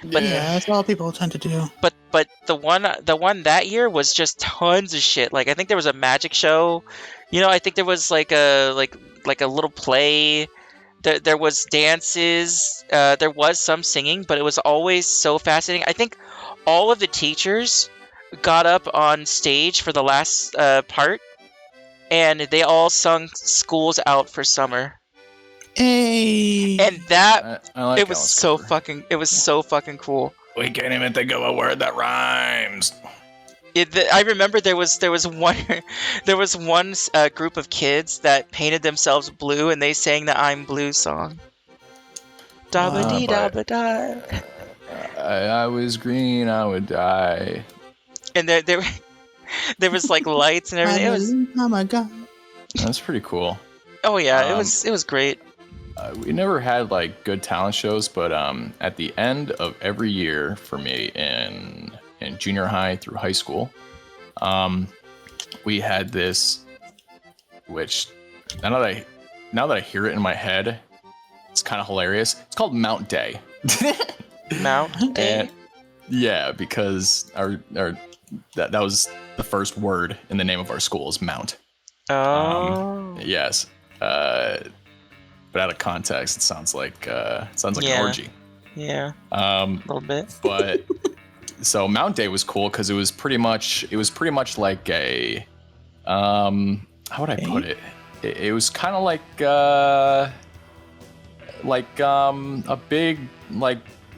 But, yeah, that's all people tend to do. But the one that year was just tons of shit. Like I think there was a magic show. You know, I think there was like a little play. There was dances, there was some singing, but it was always so fascinating. I think all of the teachers got up on stage for the last part, and they all sung "School's Out for Summer." Hey. And that I like it was so fucking cool. We can't even think of a word that rhymes. I remember there was one group of kids that painted themselves blue and they sang the "I'm Blue" song. Da ba dee da ba da. I was green, I would die. And there was like lights and everything. Oh my god. That's pretty cool. Oh yeah, it was great. We never had like good talent shows, but at the end of every year for me in junior high through high school, we had this, which now that I hear it in my head, it's kind of hilarious. It's called Mount Day. Mount Day. Yeah, because that was the first word in the name of our school is Mount. Oh. Yes. But out of context, it sounds like an orgy. Yeah. A little bit. But so Mount Day was cool because it was pretty much like a how would I put it? It was kind of like a big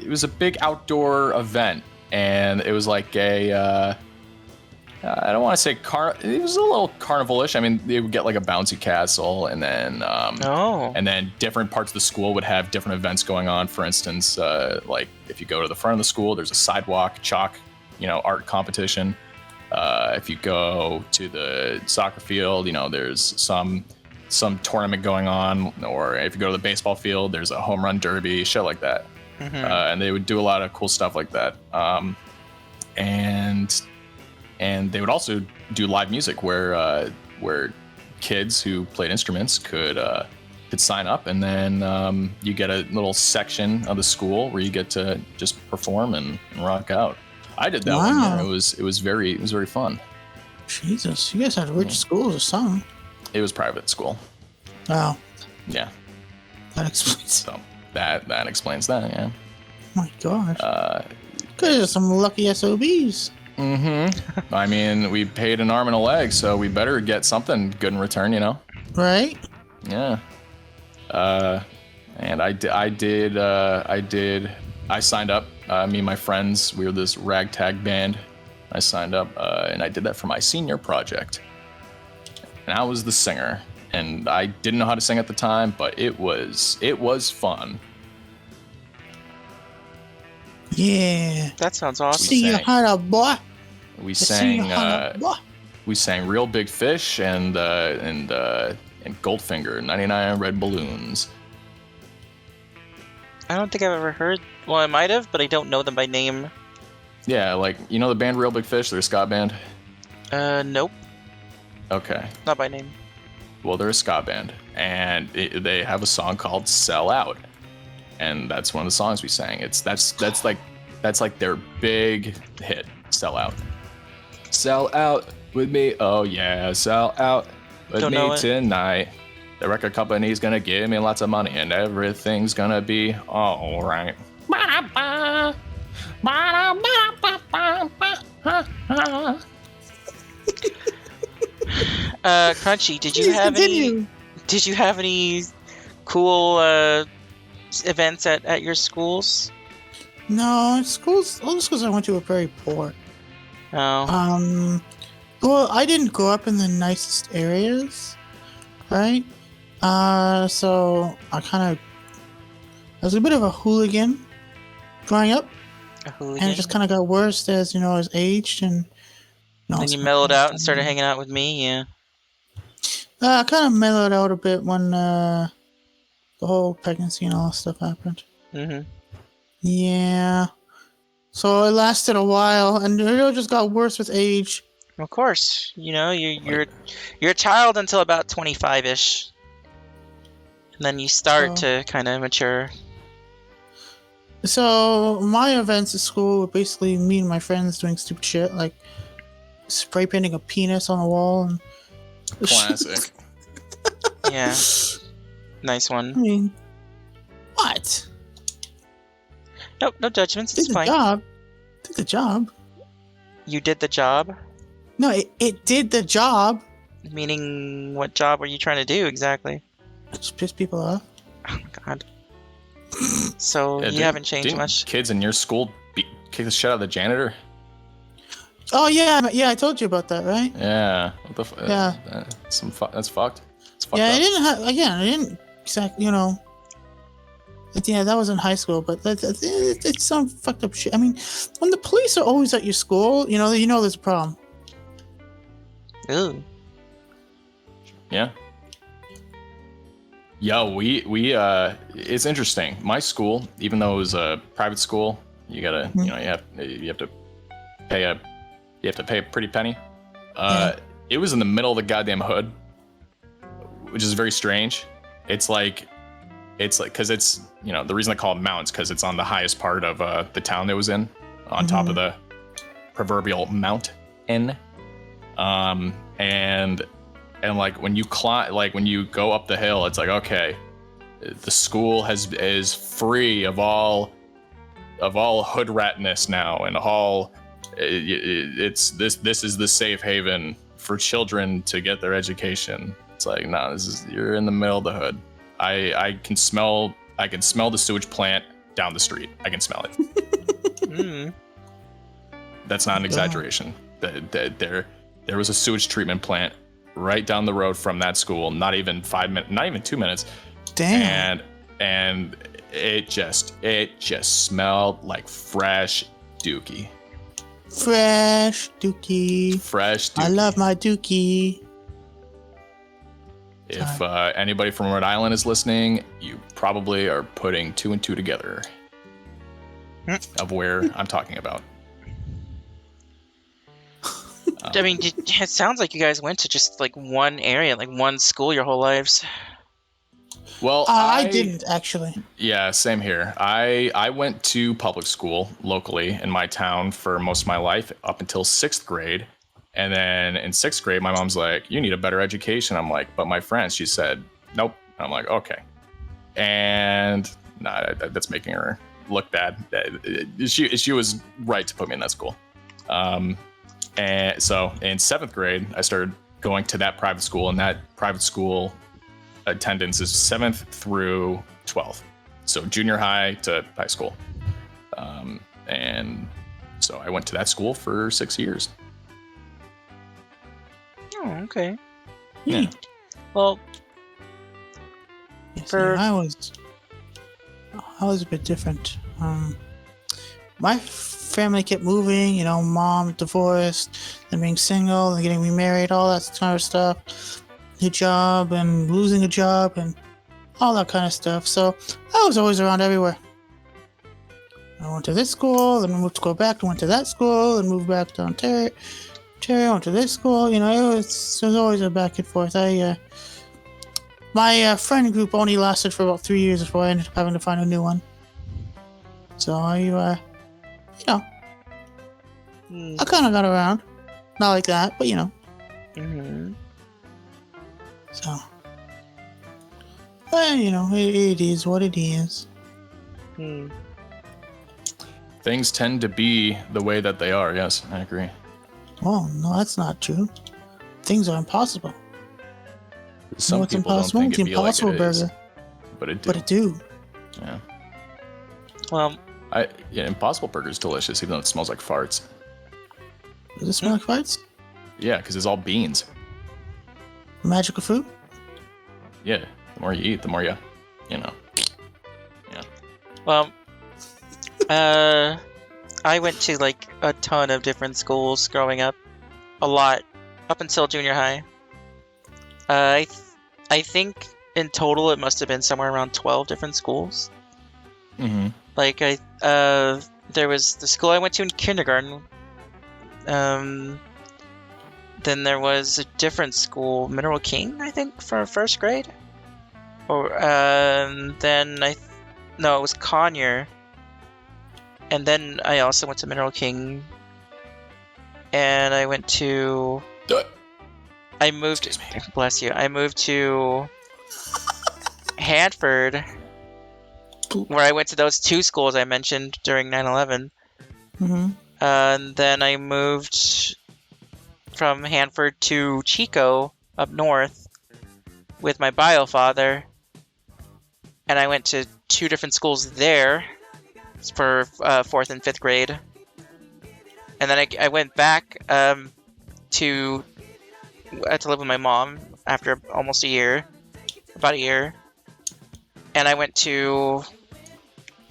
it was a big outdoor event, and it was like a I don't want to say it was a little carnival-ish. I mean, they would get like a bouncy castle, and then and then different parts of the school would have different events going on. For instance, like if you go to the front of the school, there's a sidewalk chalk, art competition. If you go to the soccer field, there's some tournament going on, or if you go to the baseball field, there's a home run derby, shit like that. And they would do a lot of cool stuff like that. And and they would also do live music where kids who played instruments could sign up, and then you get a little section of the school where you get to just perform and rock out. I did that one year. It was very fun. Jesus, you guys had rich schools or something. It was private school. Wow. Yeah. That explains. So that explains that. Yeah. Oh my gosh. Guys are some lucky SOBs. Mm-hmm. I mean, we paid an arm and a leg, so we better get something good in return, you know? Right? Yeah. And I signed up. Me and my friends, we were this ragtag band. I signed up, and I did that for my senior project. And I was the singer, and I didn't know how to sing at the time, but it was fun. Yeah. That sounds awesome. See you harder, boy. We sang Real Big Fish and Goldfinger, 99 Red Balloons. I don't think I've ever heard. Well, I might have, but I don't know them by name. Yeah, like, you know the band Real Big Fish? They're a ska band? Nope. Okay. Not by name. Well, they're a ska band, and they have a song called "Sell Out," and that's one of the songs we sang. That's like their big hit, "Sell Out." Sell out with me, oh yeah, sell out with Don't know me it. tonight. The record company's gonna give me lots of money, and everything's gonna be all right. Crunchy, did you have any cool events at your schools? No, schools. All the schools I went to were very poor. Oh. Well, I didn't grow up in the nicest areas, right? So I was a bit of a hooligan growing up, and it just kind of got worse as as aged and. Then you mellowed out and started hanging out with me, yeah. I kind of mellowed out a bit when the whole pregnancy and all that stuff happened. Mm-hmm. Yeah. So it lasted a while, and it just got worse with age. Of course, you're a child until about 25-ish, and then you start to kind of mature. So my events at school were basically me and my friends doing stupid shit, like spray painting a penis on a wall. And Classic. Yeah. Nice one. I mean, what? Nope, no judgments. It's Did the fine. job. Did the job. You did the job? No, it did the job. Meaning, what job were you trying to do exactly? Just piss people off. Oh my god. So you haven't changed much. Kids in your school kick the shit out of the janitor? Oh yeah, I told you about that, right? Yeah. What the Yeah. That's fucked. It's fucked Yeah, up. I didn't exactly, Yeah, that was in high school, but it's some fucked up shit. I mean, when the police are always at your school, there's a problem. Ooh. Yeah. Yo, we it's interesting. My school, even though it was a private school, you gotta, you have to pay a pretty penny. It was in the middle of the goddamn hood, which is very strange. It's like, cause it's, the reason I call it mountains, cause it's on the highest part of the town it was in, on top of the proverbial mountain. And like when you climb, like when you go up the hill, it's like, okay, the school is free of all hood ratness now, and all this is the safe haven for children to get their education. It's like, no, you're in the middle of the hood. I can smell the sewage plant down the street. I can smell it. That's not an exaggeration. There was a sewage treatment plant right down the road from that school, not even 5 minutes, not even 2 minutes. Damn. And it just smelled like fresh dookie. Fresh dookie. I love my dookie. If anybody from Rhode Island is listening, you probably are putting 2 and 2 together of where I'm talking about. I mean, it sounds like you guys went to just like one area, like one school your whole lives. Well, I didn't actually. Yeah, same here. I went to public school locally in my town for most of my life up until 6th grade. And then in 6th grade, my mom's like, you need a better education. I'm like, but my friends, she said, nope. I'm like, okay. And nah, that's making her look bad. She was right to put me in that school. And so in 7th grade, I started going to that private school, and that private school attendance is 7th through 12th. So junior high to high school. And so I went to that school for 6 years. Oh, okay. Yeah. Well, Yes, For- I was a bit different. My family kept moving. You know, mom divorced, then being single, and getting remarried, all that kind of stuff. New job and losing a job and all that kind of stuff. So I was always around everywhere. I went to this school, then moved to go back, went to that school, and moved back to Ontario, went to this school. You know, it was always a back and forth. My friend group only lasted for about 3 years before I ended up having to find a new one. So I kind of got around. Not like that, but Mm-hmm. So, well, it is what it is. Hmm. Things tend to be the way that they are. Yes, I agree. Well, no, that's not true. Things are impossible. Some What's people impossible? don't think It's it be like Impossible it is, Burger. but it do. But it do. Yeah. Well, Impossible Burger is delicious, even though it smells like farts. Does it smell like farts? Yeah, because it's all beans. Magical food? Yeah, the more you eat, the more you know. well, I went to like a ton of different schools growing up, a lot, up until junior high. I think in total it must have been somewhere around 12 different schools. Mm-hmm. Like there was the school I went to in kindergarten. Then there was a different school, Mineral King, I think, for 1st grade. Or then no, it was Conyer. And then I also went to Mineral King. And I went to. I moved. Excuse me. Bless you. I moved to Hanford, where I went to those 2 schools I mentioned during 9/11. Mm-hmm. And then I moved from Hanford to Chico up north with my bio father, and I went to 2 different schools there for 4th and 5th grade. And then I went back to live with my mom after almost about a year, and I went to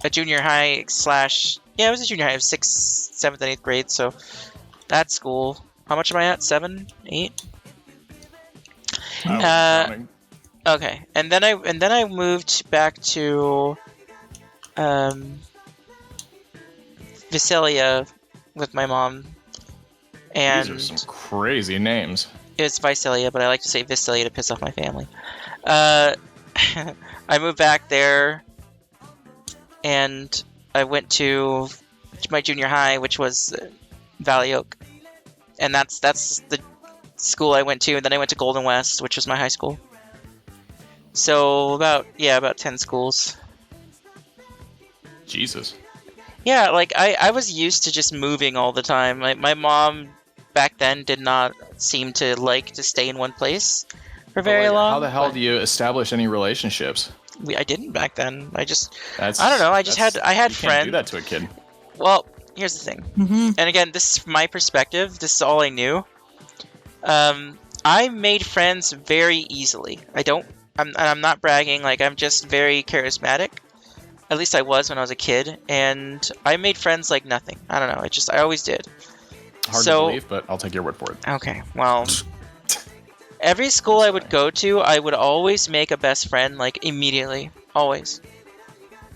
a junior high / it was a junior high of 6th, 7th, and 8th grade. So that school. How much am I at? 7, 8? Okay, and then I moved back to Visalia with my mom, and These are some crazy names. it's Visalia, but I like to say Visalia to piss off my family. I moved back there, and I went to my junior high, which was Valley Oak, and that's the school I went to. And then I went to Golden West, which was my high school. So about 10 schools. Jesus. Yeah, like I was used to just moving all the time. My mom back then did not seem to like to stay in one place for very long. How the hell but do you establish any relationships? I didn't back then. I That's don't know. I had you can't friends. do that to a kid. Well, here's the thing. Mm-hmm. And again, this is my perspective. This is all I knew. I made friends very easily. I'm not bragging. Like, I'm just very charismatic. At least I was when I was a kid, and I made friends like nothing. I don't know. I always did. Hard So- to believe, but I'll take your word for it. Okay, well, every school I would go to, I would always make a best friend, like, immediately. Always.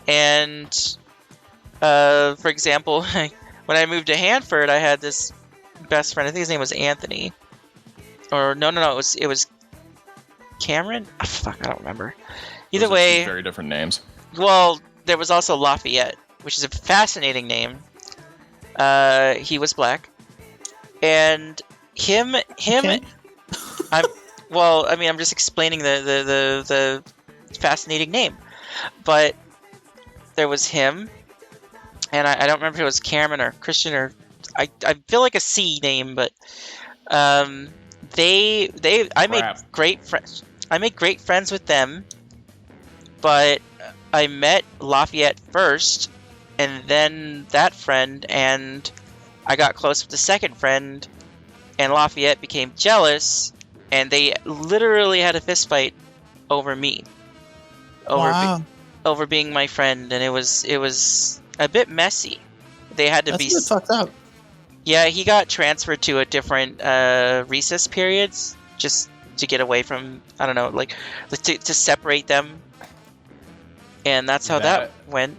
And, for example, when I moved to Hanford, I had this best friend. I think his name was Anthony. Or no, it was Cameron. Oh, fuck, I don't remember. Either Those are way, two very different names. well, there was also Lafayette, which is a fascinating name. He was black, and him. Okay. I'm just explaining the fascinating name, but there was him, and I don't remember if it was Cameron or Christian or I feel like a C name, but I made great friends. I made great friends with them, but I met Lafayette first, and then that friend, and I got close with the second friend, and Lafayette became jealous, and they literally had a fist fight over me, over being my friend, and it was a bit messy. They had to That's be a bit fucked up. Yeah, he got transferred to a different recess periods just to get away from, I don't know, like to separate them, and that's how that went.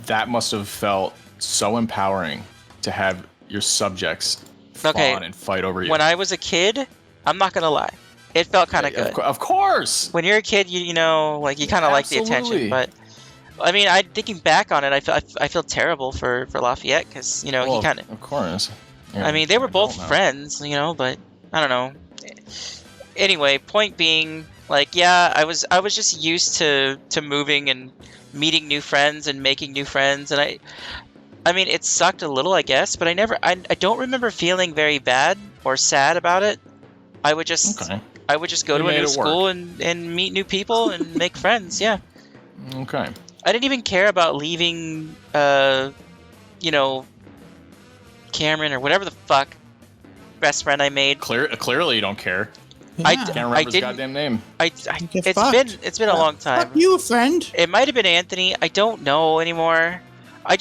That must have felt so empowering to have your subjects fawn and fight over you. When I was a kid, I'm not gonna lie, it felt kind of good. Of course. When you're a kid, you know, like you kind of like the attention. But I mean, thinking back on it, I feel terrible for Lafayette because he kind of. Of course. I mean, they were both friends, but I don't know. Anyway, point being, like, yeah, I was just used to moving and meeting new friends and making new friends, and I mean, it sucked a little, I guess, but I don't remember feeling very bad or sad about it. I would just go to a new school and meet new people and make friends. Yeah. Okay. I didn't even care about leaving, Cameron or whatever the fuck best friend I made. Clearly, you don't care. Yeah. I can't remember his goddamn name. It's been a long time. Fuck you, friend. It might have been Anthony. I don't know anymore. All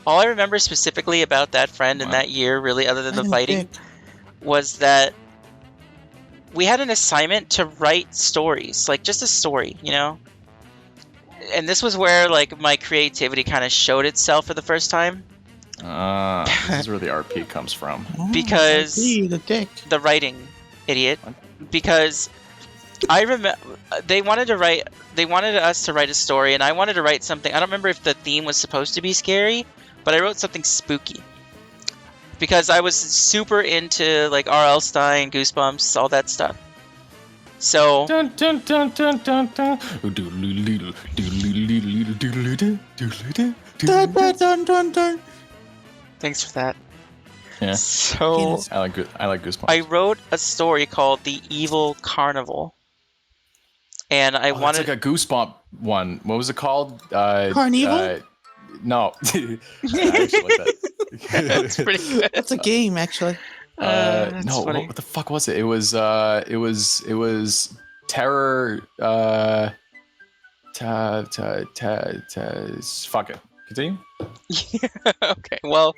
I remember specifically about that friend in that year, really, other than the fighting, was that we had an assignment to write stories, like just a story, And this was where like my creativity kind of showed itself for the first time. This is where the RP comes from. Because the writing, idiot. Because I remember they wanted us to write a story, and I wanted to write something. I don't remember if the theme was supposed to be scary, but I wrote something spooky. Because I was super into like R.L. Stein, Goosebumps, all that stuff. So Dun, dun, dun, dun, dun, dun. Thanks for that. Yeah. So I like Goosebumps. I wrote a story called The Evil Carnival. And I wanted it's like a Goosebump one. What was it called? Carnival? No. I actually like that. That's pretty good. That's a game, actually. No, what the fuck was it? It was Terror. Fuck it. Continue. Okay. Well,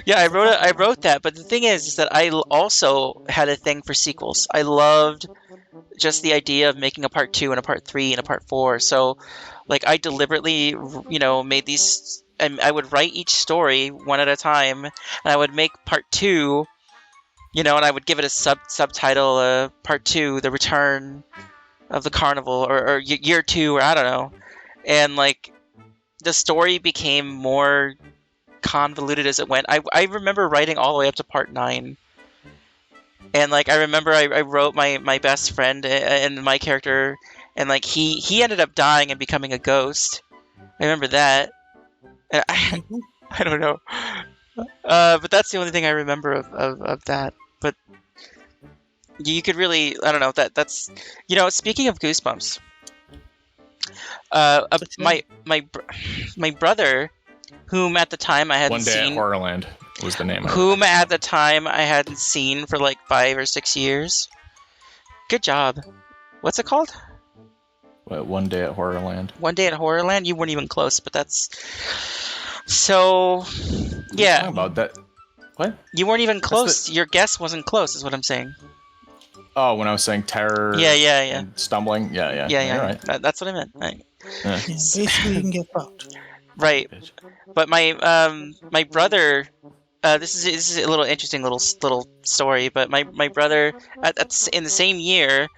yeah, I wrote that, but the thing is that I also had a thing for sequels. I loved just the idea of making a part 2 and a part 3 and a part 4. So, like, I deliberately, made these. And I would write each story one at a time, and I would make part 2. And I would give it a subtitle, part 2, The Return of the Carnival, or year 2, or I don't know. And like, the story became more convoluted as it went. I remember writing all the way up to part 9. And like, I remember I wrote my best friend and my character, and like he ended up dying and becoming a ghost. I remember that. And I don't know. But that's the only thing I remember of that. But you could really, I don't know, that's speaking of Goosebumps, my brother, whom at the time I hadn't seen. One Day at Horrorland was the name of it. Whom at the time I hadn't seen for like 5 or 6 years. Good job. What's it called? What, One Day at Horrorland? One Day at Horrorland? You weren't even close, but that's... So, yeah. Talking about that. What? You weren't even close. Your guess wasn't close, is what I'm saying. Oh, when I was saying terror. Yeah. And stumbling. Yeah. Yeah. Right. That's what I meant. Right. Yeah. Yeah, basically, you can get fucked. Right. Bitch. But my brother, this is a little interesting little story. But my brother in the same year,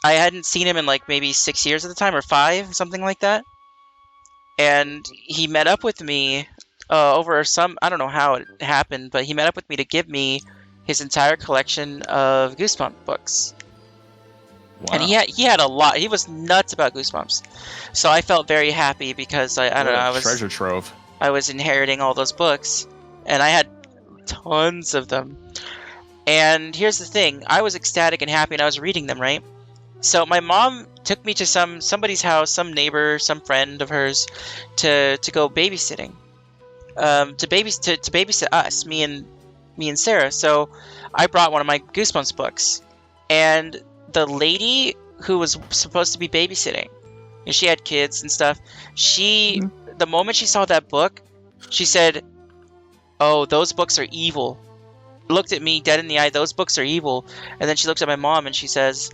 I hadn't seen him in like maybe 6 years at the time or 5, something like that. And he met up with me over some, I don't know how it happened, but he met up with me to give me his entire collection of Goosebumps books. Wow. And he had a lot. He was nuts about Goosebumps. So I felt very happy because I don't know, I was treasure trove. I was inheriting all those books, and I had tons of them. And here's the thing, I was ecstatic and happy, and I was reading them, right? So my mom took me to somebody's house, some neighbor, some friend of hers, to go babysitting, to babysit us, me and Sarah. So I brought one of my Goosebumps books, and the lady who was supposed to be babysitting, and she had kids and stuff, the moment she saw that book, she said, "Oh, those books are evil." Looked at me dead in the eye. "Those books are evil." And then she looks at my mom and she says,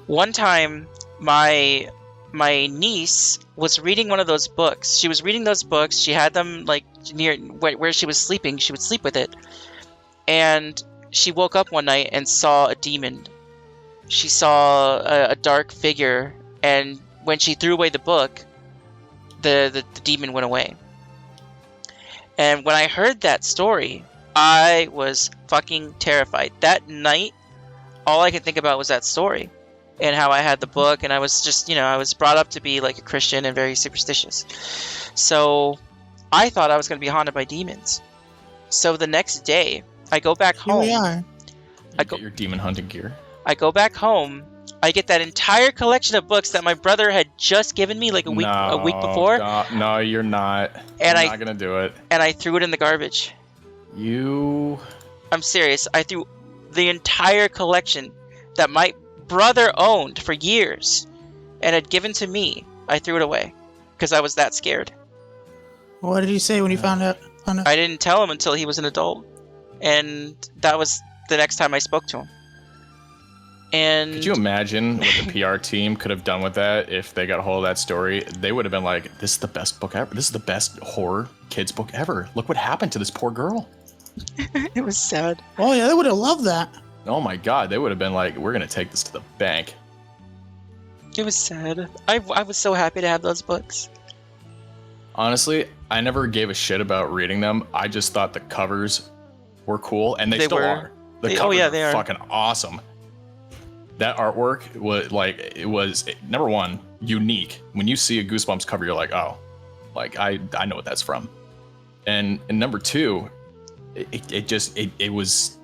"One time, my niece was reading one of those books. She was reading those books. She had them like near where she was sleeping. She would sleep with it. And she woke up one night and saw a demon. She saw a dark figure. And when she threw away the book, the demon went away." And when I heard that story, I was fucking terrified. That night, all I could think about was that story and how I had the book, and I was just, I was brought up to be like a Christian and very superstitious. So I thought I was going to be haunted by demons. So the next day, I go back Here home. we are. Get your demon hunting gear. I go back home. I get that entire collection of books that my brother had just given me like a week before. No, you're not. And you're not gonna do it. And I threw it in the garbage. I'm serious. I threw the entire collection that my brother owned for years and had given to me. I threw it away because I was that scared. What did he say when he found out? I didn't tell him until he was an adult, and that was the next time I spoke to him. And could you imagine what the PR team could have done with that if they got a hold of that story? They would have been like, "This is the best book ever. This is the best horror kids book ever. Look what happened to this poor girl." It was sad. Oh yeah, they would have loved that. Oh my god, they would have been like, "We're gonna take this to the bank." It was sad. I was so happy to have those books. Honestly, I never gave a shit about reading them. I just thought the covers were cool, and they still are. The covers are fucking awesome. That artwork was number one, unique. When you see a Goosebumps cover, you're like, "Oh, like I know what that's from." And number two, it was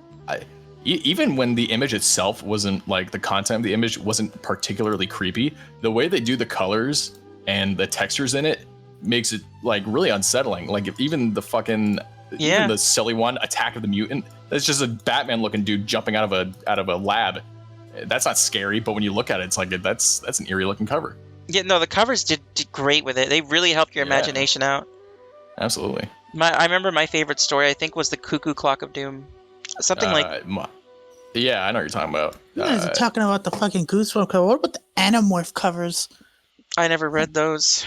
even when the image itself wasn't like, the content of the image wasn't particularly creepy, the way they do the colors and the textures in it makes it like really unsettling. Like even even the silly one, Attack of the Mutant, that's just a Batman looking dude jumping out of a lab. That's not scary, but when you look at it, it's like that's an eerie looking cover. Yeah, no, the covers did great with it. They really helped your imagination out. Absolutely. I remember my favorite story, I think, was the Cuckoo Clock of Doom. Something like... Yeah, I know what you're talking about. You guys are talking about the fucking Goosebumps cover. What about the Animorph covers? I never read those.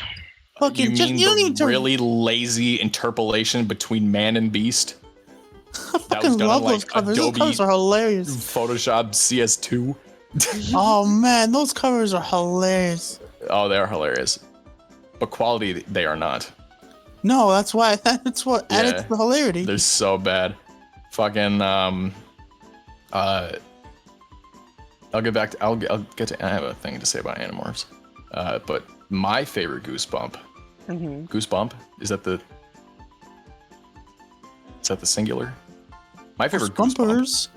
Fucking you mean the really lazy interpolation between man and beast? I fucking love those covers. Those covers are hilarious. Photoshop CS2. Oh man, those covers are hilarious. Oh, they are hilarious. But quality, they are not. No, that's why. That's what added to the hilarity. They're so bad. Fucking I'll get to. I have a thing to say about Animorphs. But my favorite Goosebump. Mm-hmm. Goosebump? Is that the singular? My favorite Goosebump.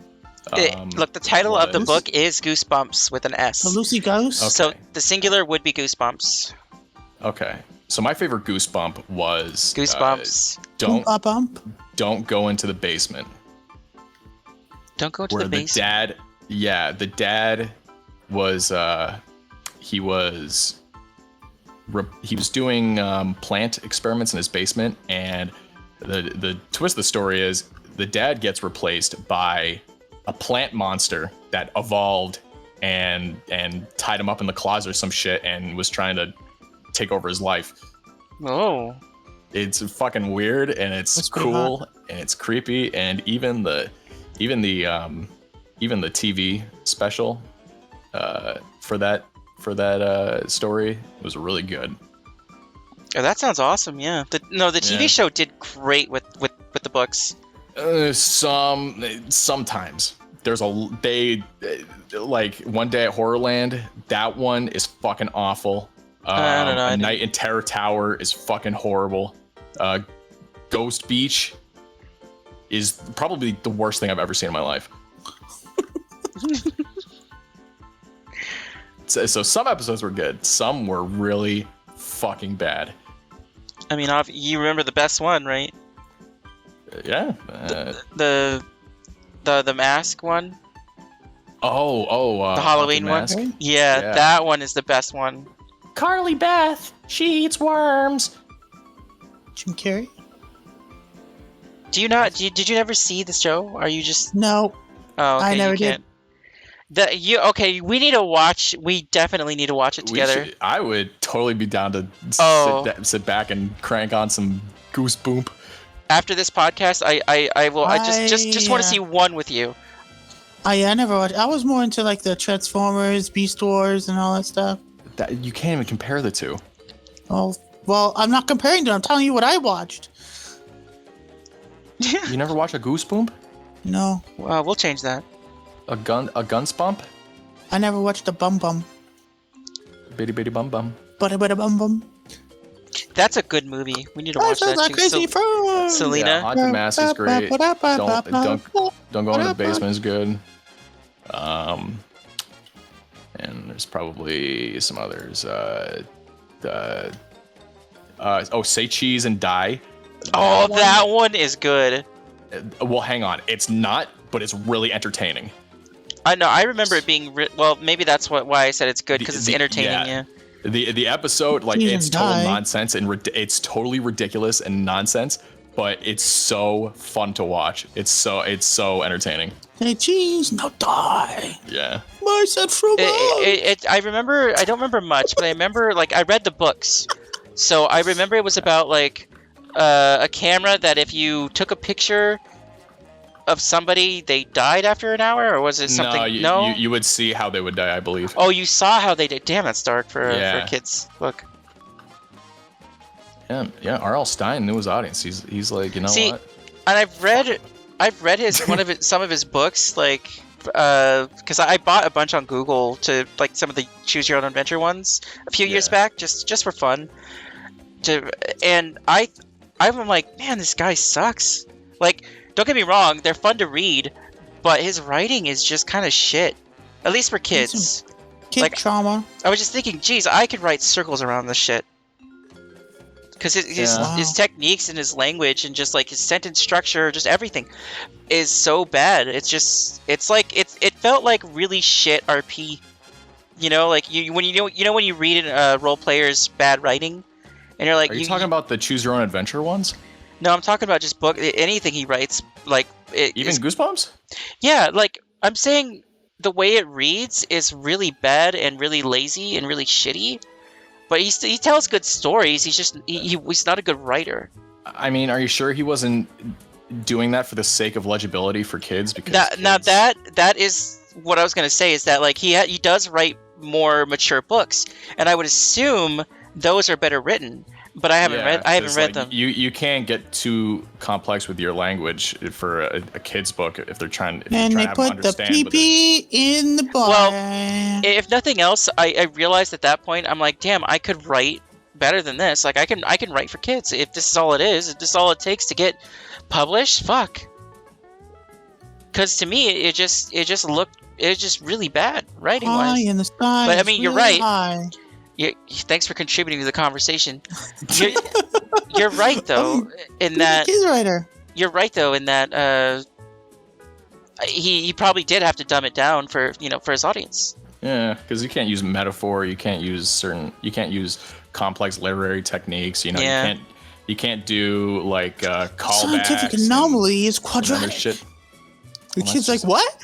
Look, the title of the book is Goosebumps with an S. The Lucy Ghost? Okay. So the singular would be Goosebumps. Okay. So my favorite Goosebump was Goosebumps. Don't go into the basement. Don't go to the basement. The dad was he was doing plant experiments in his basement, and the twist of the story is the dad gets replaced by a plant monster that evolved and tied him up in the closet or some shit and was trying to take over his life. Oh. It's fucking weird and it's That's pretty cool and it's creepy, and even the TV special for that story was really good. Oh, that sounds awesome. Yeah. The TV show did great with the books. Sometimes there's like One Day at Horrorland. That one is fucking awful. I don't know. A Night in Terror Tower is fucking horrible. Ghost Beach is probably the worst thing I've ever seen in my life. So some episodes were good. Some were really fucking bad. I mean, you remember the best one, right? Yeah. The mask one. The Halloween one. Mask. Yeah, that one is the best one. Carly Beth, she eats worms. Jim Carrey? Do you not? Did you never see the show? Are you just? No. Oh, okay, I never you can't. Okay? We need to watch. We definitely need to watch it together. I would totally be down to sit back and crank on some Goose Boomp. After this podcast, I will. I just want to see one with you. I never watched. I was more into like the Transformers, Beast Wars, and all that stuff. You can't even compare the two. Oh, well, I'm not comparing them. I'm telling you what I watched. You never watch a Goose Boomp? No. Well, we'll change that. A Guns Bump? I never watched a Bum Bum. Bitty Bitty Bum Bum. Bada Bada Bum Bum. That's a good movie. We need to watch that too. Crazy frog. Selena. Yeah, Haunted Mask is great. Don't go into the basement is good. And there's probably some others. Say Cheese and Die. That one is good. Well, hang on. It's not, but it's really entertaining. I know. I remember it being maybe that's why I said it's good, because it's entertaining. Yeah. The episode, like, it's total nonsense and it's totally ridiculous and nonsense, but it's so fun to watch. It's so entertaining. Hey, cheese, no die. Yeah. I said from I remember. I don't remember much, but I remember, like, I read the books, so I remember it was about like a camera that if you took a picture of somebody, they died after an hour, or was it something? No, you would see how they would die, I believe. Oh, you saw how they did. Damn, that's dark for a kid's book. Yeah. R.L. Stine knew his audience. He's like, you know what? And I've read some of his books, like, because I bought a bunch on Google to, like, some of the Choose Your Own Adventure ones a few years back, just for fun. And I'm like, man, this guy sucks. Like, don't get me wrong, they're fun to read, but his writing is just kind of shit. At least for kids. Kid trauma. I was just thinking, geez, I could write circles around this shit. Because his techniques and his language and just like his sentence structure, just everything, is so bad. It felt like really shit RP. You know, like when you read a role player's bad writing, and you're like, are you talking about the Choose Your Own Adventure ones? No, I'm talking about just anything he writes. Like Goosebumps? Yeah, like I'm saying, the way it reads is really bad and really lazy and really shitty. But he tells good stories. He's not a good writer. I mean, are you sure he wasn't doing that for the sake of legibility for kids? Because now that is what I was gonna say, is that like he does write more mature books, and I would assume those are better written. But I haven't read them. You can't get too complex with your language for a kid's book if they're trying. And they put the pee in the bar. Well, if nothing else, I realized at that point, I'm like, damn, I could write better than this. Like I can write for kids if this is all it is. If this is all it takes to get published. Fuck. Because to me, it just really bad writing wise. High in the sky. But I mean, you're right. High. Thanks for contributing to the conversation. You're right though in that. He's a writer. You're right though in that. He probably did have to dumb it down for his audience. Yeah, because you can't use metaphor. You can't use complex literary techniques. You can't do like callbacks. Scientific anomaly is quadratic. Shit. The kid's like, what?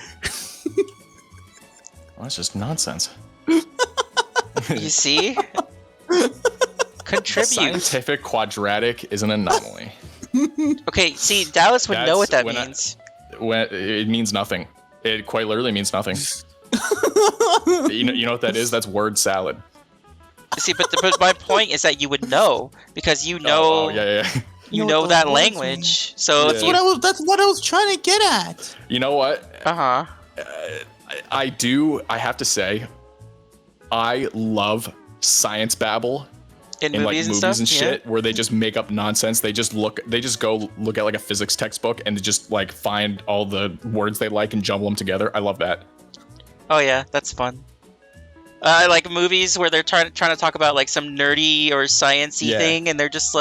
Well, that's just nonsense. You see? Contribute. Scientific quadratic is an anomaly. Okay, see, Dallas would know what that when means. When it means nothing. It quite literally means nothing. You know what that is? That's word salad. See, but my point is that you would know because you know yeah. you know know what that those words language. So if Yeah. you That's what I was trying to get at. You know what? I have to say, I love science babble in in like movies movies and stuff, shit where they just make up nonsense. They just go look at like a physics textbook and just like find all the words they like and jumble them together. I love that. Oh yeah, that's fun. I like movies where they're trying to talk about like some nerdy or sciencey thing, and they're just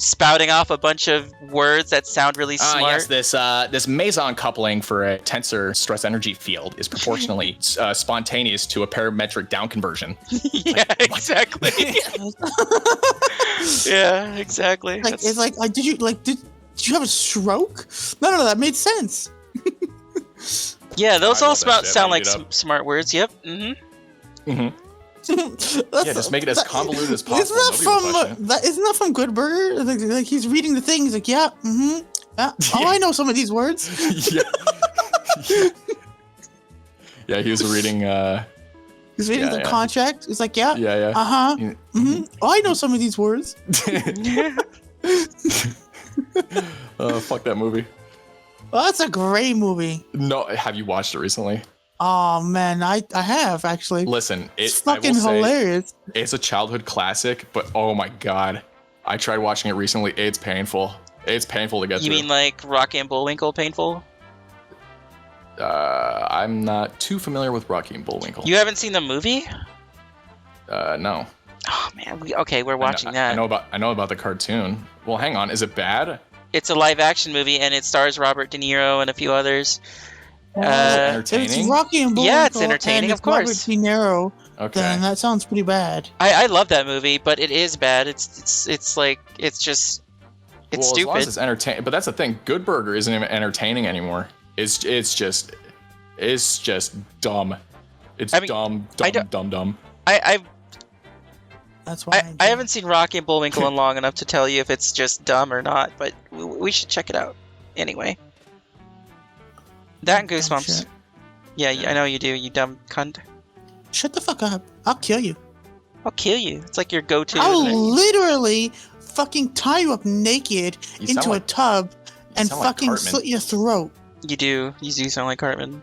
spouting off a bunch of words that sound really smart. Yes, this meson coupling for a tensor stress energy field is proportionally spontaneous to a parametric down conversion. Yeah, exactly. Yeah, exactly. Like it's like, did you have a stroke? No, that made sense. Yeah, those I all love that shit. sound Make like it up. smart words. Yep. Mm-hmm. Yeah, just make it as convoluted as possible. Isn't that from Good Burger? Like he's reading the thing. He's like, yeah, mm-hmm. Yeah. Oh, I know some of these words. Yeah. Yeah, he was reading. He's reading the contract. He's like, yeah, Yeah. uh-huh. Mm-hmm. Oh, I know some of these words. Fuck that movie. Oh, that's a great movie. No, have you watched it recently? Oh man, I have actually. Listen, it's fucking hilarious. It's a childhood classic, but oh my god, I tried watching it recently. It's painful. It's painful to get through. You mean like Rocky and Bullwinkle painful? I'm not too familiar with Rocky and Bullwinkle. You haven't seen the movie? No. Oh man, we're watching that. I know about the cartoon. Well, hang on, is it bad? It's a live action movie and it stars Robert De Niro and a few others. Is it entertaining? It's Rocky and Bullwinkle. Yeah, it's entertaining, and of course. Robert De Niro. Okay. Then that sounds pretty bad. I love that movie, but it is bad. It's stupid. As long as it's entertaining, but that's the thing. Good Burger isn't even entertaining anymore. It's just dumb. It's dumb. That's why I haven't seen Rocky and Bullwinkle in long enough to tell you if it's just dumb or not, but we should check it out anyway. That and Goosebumps. Shit. Yeah, I know you do, you dumb cunt. Shut the fuck up. I'll kill you. I'll kill you. It's like your go-to. I'll isn't it? literally fucking tie you up naked You into sound a like- tub and sound like fucking Cartman. slit your throat. You do sound like Cartman.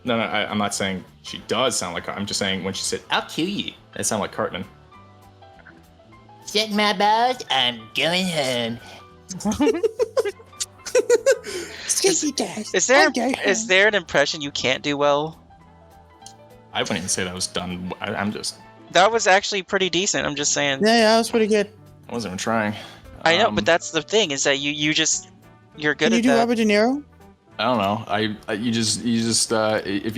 No, I'm not saying she does sound like. I'm just saying when she said, "I'll kill you," that sounded like Cartman. Shut my balls, I'm going home. Is there an impression you can't do well? I wouldn't even say that was done. I'm just. That was actually pretty decent. I'm just saying. Yeah, that was pretty good. I wasn't even trying. I know, but that's the thing is that you're good Can you at do that. Robert De Niro? I don't know. You just if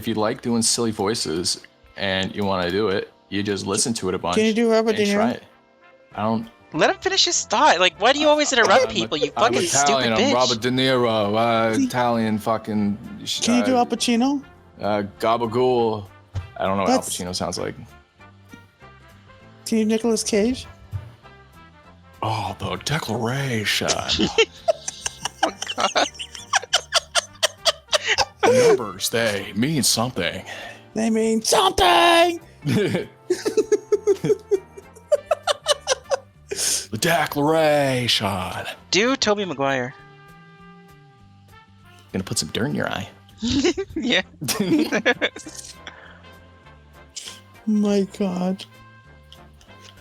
you like doing silly voices and you want to do it, you just listen to it a bunch. Can you do Robert De and try Niro? it. I don't. Let him finish his thought. Like, why do you always interrupt people? You I'm fucking Italian. stupid bitch. I'm Robert De Niro. Italian fucking. Can you do Al Pacino? Gabagool. I don't know what Al That's- Pacino sounds like. Can you Nicolas Cage? Oh, the Declaration. Oh, God. Numbers, they mean something. They mean something! The Declaration. Do Tobey Maguire. Gonna put some dirt in your eye. Yeah. My God.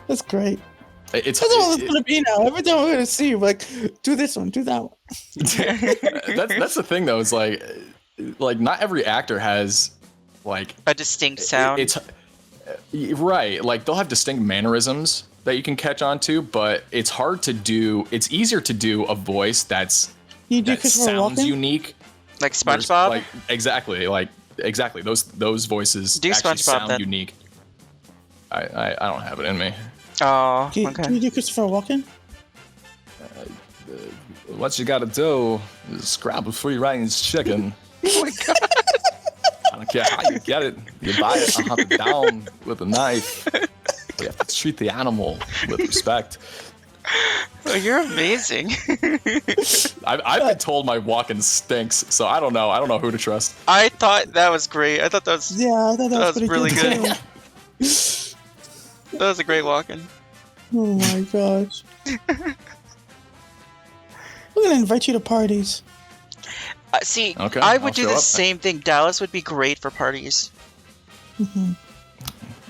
That's great. It's That's all it's gonna be now. Every time we're gonna see you, like, do this one, do that one. that's the thing though. It's like not every actor has like A distinct sound. It's right. Like they'll have distinct mannerisms that you can catch on to, but it's hard to do. It's easier to do a voice that You do Christopher sounds Walken? unique. Like SpongeBob? Like exactly. Those voices Do actually SpongeBob sound then. unique. I don't have it in me. Oh, Can okay. you do Christopher Walken? What you gotta do is scrabble free range chicken. Oh my God. I don't care how you get it. You buy it, I hunt it down with a knife. You have to Treat the animal with respect. Oh, you're amazing. I've been told my walking stinks, so I don't know. I don't know who to trust. I thought that was great. I thought that was Yeah, I thought that was pretty really good. too. That was a great walk-in. Oh my gosh. We're gonna invite you to parties. See, Okay, I I'll would do show the up. same thing. Dallas would be great for parties. Hmm.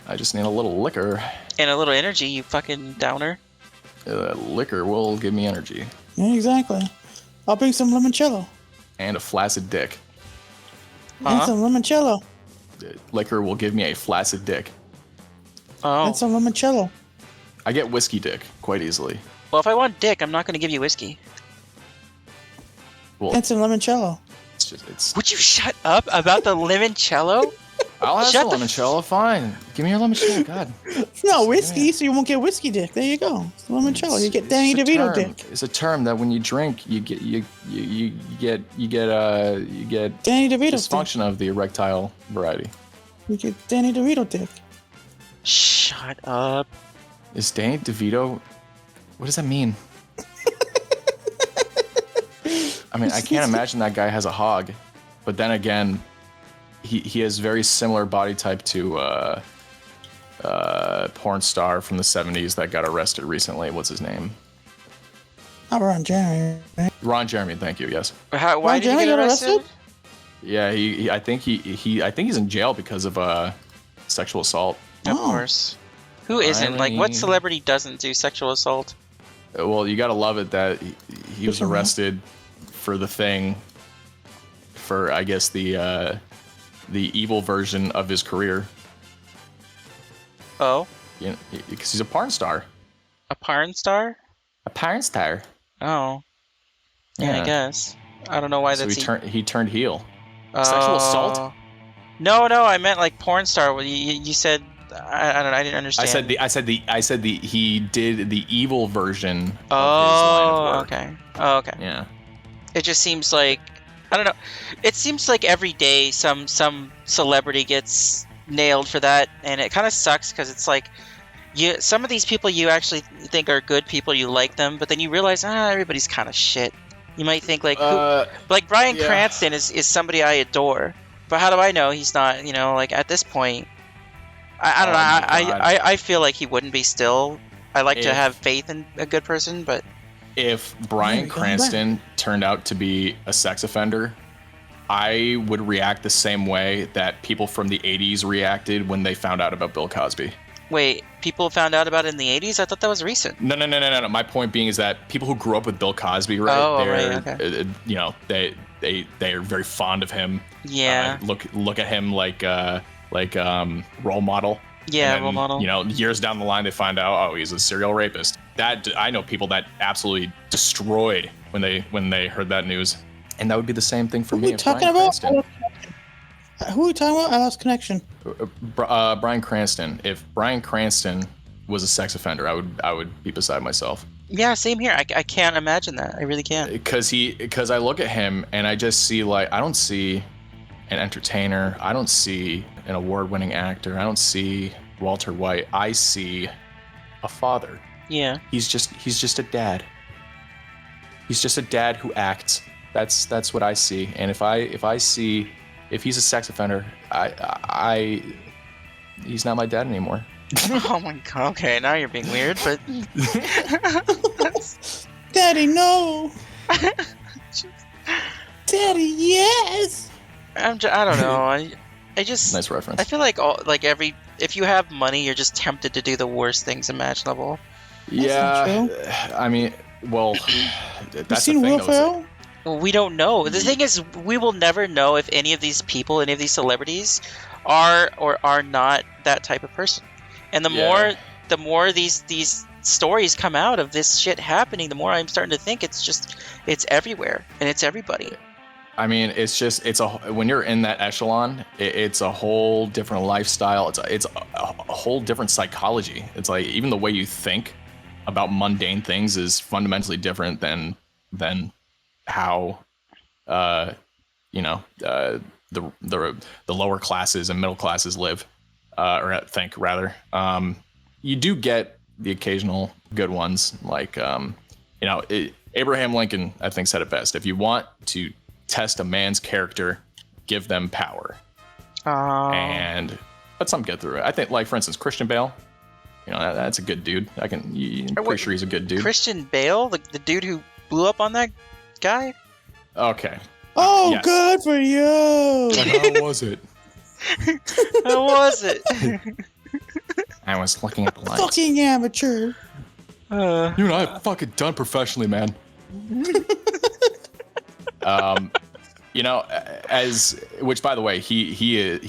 I just need a little liquor. And a little energy, you fucking downer. Liquor will give me energy. Yeah, exactly. I'll bring some limoncello. And a flaccid dick. And some limoncello. Liquor will give me a flaccid dick. Oh. And some limoncello. I get whiskey dick quite easily. Well, if I want dick, I'm not going to give you whiskey. Well, And some limoncello. it's. Would you shut up about the limoncello? I'll have Shut some the limoncello. Fine. Give me your limoncello. God. It's not whiskey, so you won't get whiskey dick. There you go. It's limoncello. You get Danny It's a DeVito term. dick. It's a term that when you drink, you get Danny DeVito dick. dysfunction of the erectile variety. You get Danny DeVito dick. Shut up. Is Danny DeVito? What does that mean? I mean, I can't imagine that guy has a hog, but then again, he has very similar body type to porn star from the 70s that got arrested recently. What's his name? Not Ron Jeremy, right? Ron Jeremy. Thank you. Yes. Why Ron did he Jeremy get got arrested? arrested? Yeah. I think he's in jail because of sexual assault. Of Oh. course. Who isn't? Like, what Irony. celebrity doesn't do sexual assault? Well, you gotta love it that he was Good for him. arrested for the thing, for I guess the evil version of his career. Oh, You know, because he's a porn star. a porn star? A porn star. Oh. Yeah, I Yeah. guess. I don't know why So that's... he turned heel. Sexual assault? No, I meant like porn star. Well, you said... I don't know, I didn't understand. I said he did the evil version of his line Oh, of work. okay. Oh, okay. Yeah. It just seems like... I don't know. It seems like every day some celebrity gets nailed for that, and it kind of sucks because it's like... Some of these people you actually think are good people, you like them, but then you realize, everybody's kind of shit. You might think like... like Bryan yeah. Cranston is somebody I adore, but how do I know he's not, like at this point... I don't Oh know. my God. I feel like he wouldn't be still. I like to If- have faith in a good person, but If Bryan Maybe going Cranston turned out to be a sex offender, I would react the same way that people from the 80s reacted when they found out about Bill Cosby. wait, people found out about it in the 80s? I thought that was recent. No. My point being is that people who grew up with Bill Cosby, right? Oh, they're, right, okay. they are very fond of him. Yeah. Look at him like role model. Yeah, And then, role model. Years down the line, they find out, oh, he's a serial rapist. That I know people that absolutely destroyed when they heard that news, and that would be the same thing for Who are me. we if talking Bryan about? Cranston- Who are we talking about? I lost connection. Bryan Cranston. If Bryan Cranston was a sex offender, I would be beside myself. Yeah, same here. I can't imagine that. I really can't. Because I look at him and I just see I don't see an entertainer. I don't see an award-winning actor. I don't see Walter White. I see a father. Yeah. He's just a dad. He's just a dad who acts. That's what I see. And if he's a sex offender, he's not my dad anymore. Oh my god. Okay, now you're being weird, but Daddy, no. Daddy, yes. I don't know. I just Nice reference. I feel like if you have money, you're just tempted to do the worst things imaginable. Yeah, not I mean, well, that's You the seen thing. Will Though, Ferrell? Well, we don't know. The thing is, we will never know if any of these people, any of these celebrities, are or are not that type of person. And Yeah. the more these stories come out of this shit happening, the more I'm starting to think it's everywhere and it's everybody. I mean, when you're in that echelon, it's a whole different lifestyle. It's a whole different psychology. It's like even the way you think about mundane things is fundamentally different than how the lower classes and middle classes live or think rather. you do get the occasional good ones, like Abraham Lincoln, I think, said it best. If you want to test a man's character, give them power. And let some get through it. I think, like, for instance, Christian Bale, that's a good dude. I'm pretty sure he's a good dude. Christian Bale, the dude who blew up on that guy? Okay. Oh, yes. good for you. How was it? How was it? I was looking at the lights. Fucking amateur. You and I have fucking done professionally, man. Which, by the way, he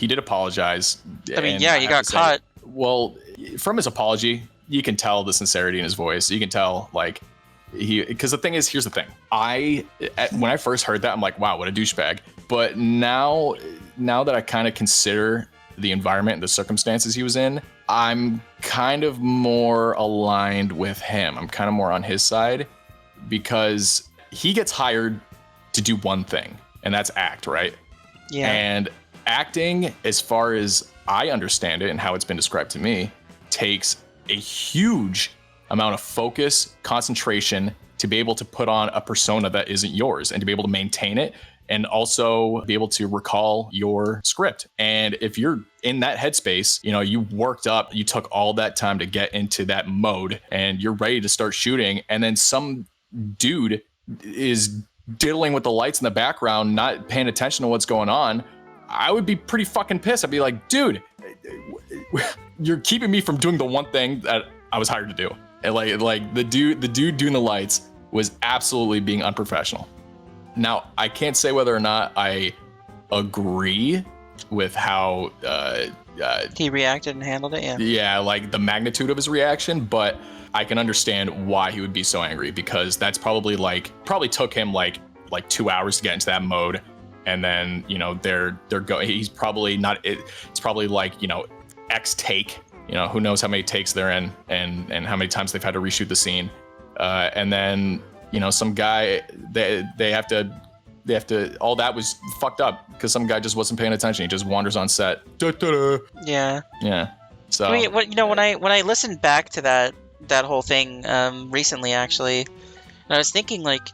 did apologize. I mean, yeah, he got caught. Well, from his apology, you can tell the sincerity in his voice. You can tell, like, because the thing is, here's the thing. When I first heard that, I'm like, wow, what a douchebag. But now that I kind of consider the environment and the circumstances he was in, I'm kind of more aligned with him. I'm kind of more on his side, because he gets hired to do one thing, and that's act, right? Yeah. And acting, as far as I understand it and how it's been described to me, takes a huge amount of focus, concentration to be able to put on a persona that isn't yours and to be able to maintain it and also be able to recall your script. And if you're in that headspace, you worked up, you took all that time to get into that mode and you're ready to start shooting, and then some dude is diddling with the lights in the background, not paying attention to what's going on, I would be pretty fucking pissed. I'd be like, dude, you're keeping me from doing the one thing that I was hired to do. And like the dude doing the lights was absolutely being unprofessional. Now, I can't say whether or not I agree with how he reacted and handled it. Yeah, like the magnitude of his reaction, but I can understand why he would be so angry, because that's probably took him like 2 hours to get into that mode, and then they're going. He's probably not. It's probably like X take. Who knows how many takes they're in, and how many times they've had to reshoot the scene, and then some guy they have to. All that was fucked up because some guy just wasn't paying attention. He just wanders on set. Da-da-da. Yeah. So I mean, when I listened back to that whole thing recently, actually, and I was thinking, like,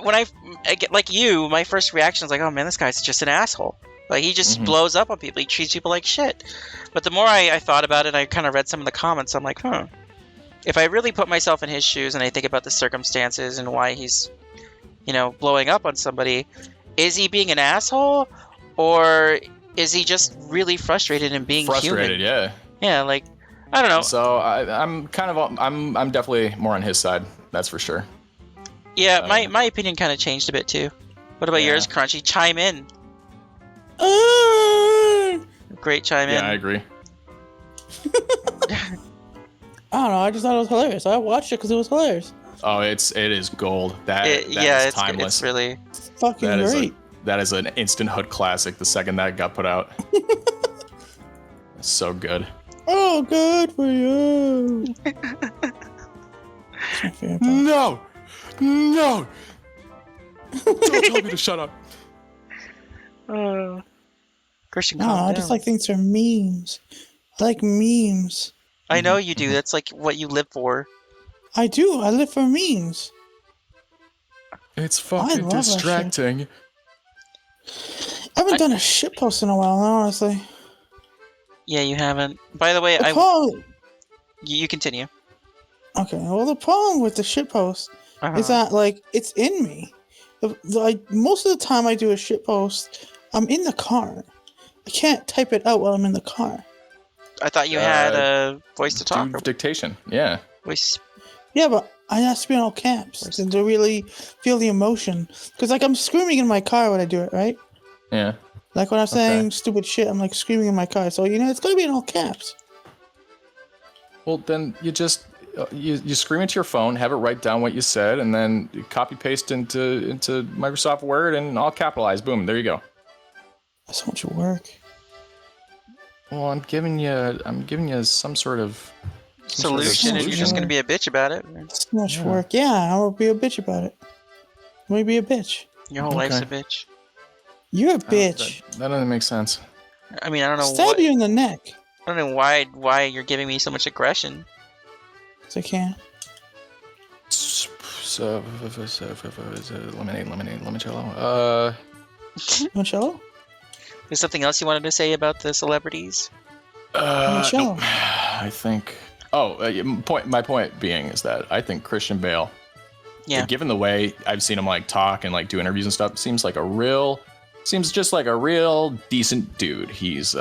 when I get like you, my first reaction is like, oh man, this guy's just an asshole. Like, he just blows up on people. He treats people like shit. But the more I thought about it, I kind of read some of the comments. I'm like, if I really put myself in his shoes and I think about the circumstances and why he's, blowing up on somebody, is he being an asshole, or is he just really frustrated and being frustrated? Human? Yeah. Yeah, like, I don't know. So I'm definitely more on his side. That's for sure. Yeah, my opinion kind of changed a bit too. What about yours, Crunchy? Chime in. Great chime in. Yeah, I agree. I don't know. I just thought it was hilarious. I watched it because it was hilarious. Oh, it is gold. That is timeless. It's really fucking great. That is an instant hood classic. The second that got put out, it's so good. Oh, good for you. That's my favorite part. No, don't tell me to shut up. Christian, No, I just like things are memes. I like memes. I know you do. That's like what you live for. I do. I live for memes. It's fucking distracting. I haven't done a shitpost in a while, honestly. Yeah, you haven't. By the way, you continue. Okay, well, the problem with the shitpost is that, like, it's in me. Most of the time I do a shitpost, I'm in the car. I can't type it out while I'm in the car. I thought you had a voice to talk. Dictation, yeah. Voice. Yeah, but I have to be in all caps to really feel the emotion. Because, like, I'm screaming in my car when I do it, right? Yeah. Like, when I'm saying stupid shit, I'm, like, screaming in my car. So, it's got to be in all caps. Well, then you just... You scream into your phone, have it write down what you said, and then you copy paste into Microsoft Word, and all capitalize. Boom, there you go. That's so much work. Well, I'm giving you some sort of solution, and you're just gonna be a bitch about it. So much work. Yeah, I will be a bitch about it. I'm gonna be a bitch. Your whole life's a bitch. You're a bitch. That doesn't make sense. I mean, I don't know. Stab you in the neck. I don't know why you're giving me so much aggression. So I can. So, lemonade, limoncello. Michelle? There's something else you wanted to say about the celebrities? Michelle. Nope. I think. My point being is that I think Christian Bale. Yeah. Given the way I've seen him like talk and like do interviews and stuff, seems just like a real decent dude. He's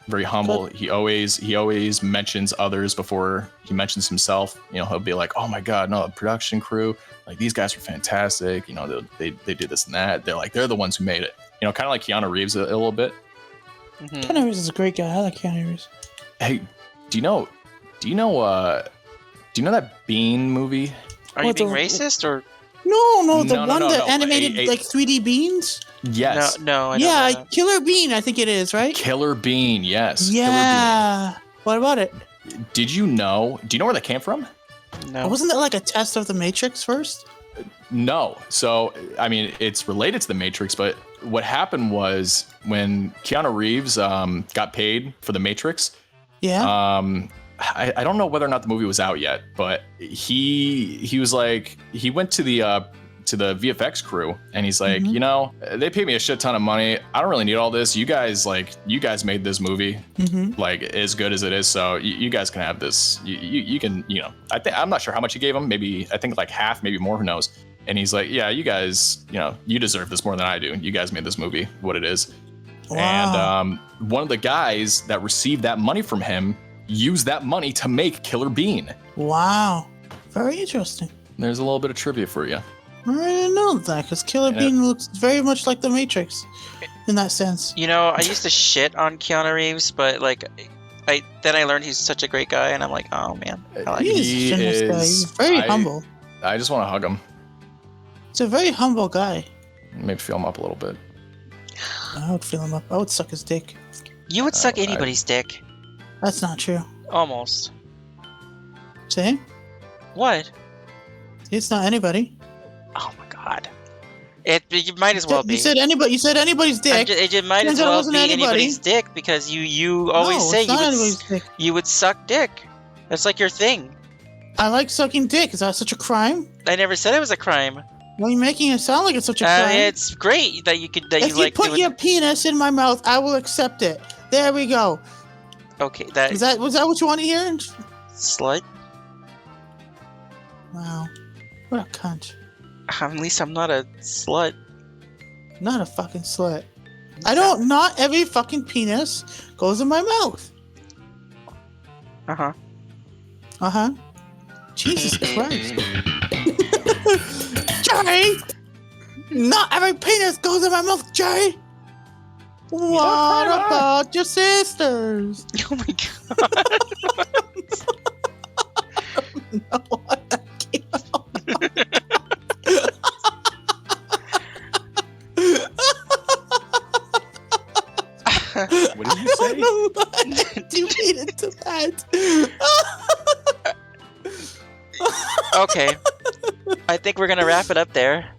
very humble. Good. He always mentions others before he mentions himself. You know, he'll be like, "Oh my God, no, the production crew, like these guys were fantastic. You know, they did this and that. They're the ones who made it. You know, kind of like Keanu Reeves a little bit. Mm-hmm. Keanu Reeves is a great guy. I like Keanu Reeves. Hey, do you know that Bean movie? Are you What being the- racist or No, the No, one that no. animated like 3D beans. Yes, no? I don't Yeah, know that. Killer Bean, I think it is, right? Killer Bean. Yes, Yeah. What about it? Killer Bean. Do you know where that came from? No. Wasn't that like a test of the Matrix first? No. So, I mean, it's related to the Matrix, but what happened was when Keanu Reeves got paid for the Matrix, Yeah. I don't know whether or not the movie was out yet, but he was like, he went to the VFX crew and he's like, Mhm. you know, they paid me a shit ton of money. I don't really need all this. You guys made this movie Mm-hmm. like as good as it is. So you guys can have this. You can, you know, I'm not sure how much he gave him. Maybe I think like half, maybe more, who knows. And he's like, yeah, you guys, you know, you deserve this more than I do. You guys made this movie what it is. Wow. And one of the guys that received that money from him used that money to make Killer Bean. Wow. Very interesting. There's a little bit of trivia for you. I didn't know that because Killer Yeah. Bean looks very much like the Matrix in that sense. You know, I used to shit on Keanu Reeves, but like, I learned he's such a great guy, and I'm like, oh man, I like He him. is a nice guy. He's very humble. I just want to hug him, He's a very humble guy. maybe feel him up a little bit. I would feel him up. I would suck his dick. You would suck I- anybody's dick, That's not true. almost. See? What? It's not anybody. Oh my god. It might as well be. You said anybody. You said anybody's dick. It might as Turns out it well wasn't be anybody. anybody's dick because you always No, say it's not anybody's dick. you would suck dick. That's like your thing. I like sucking dick. Is that such a crime? I never said it was a crime. Why are you making it sound like it's such a crime? It's great that you if you like put doing. your penis in my mouth, I will accept it. There we go. Okay, that Was that what you want to hear? slut. Wow. What a cunt. At least I'm not a slut. Not a fucking slut. Not every fucking penis goes in my mouth. Uh-huh. Uh-huh. Jesus Christ. Jerry! Not every penis goes in my mouth, Jerry! What about your sisters? Oh my god. No, I can't. What did you say? No, you made it to that. Okay. I think we're gonna wrap it up there.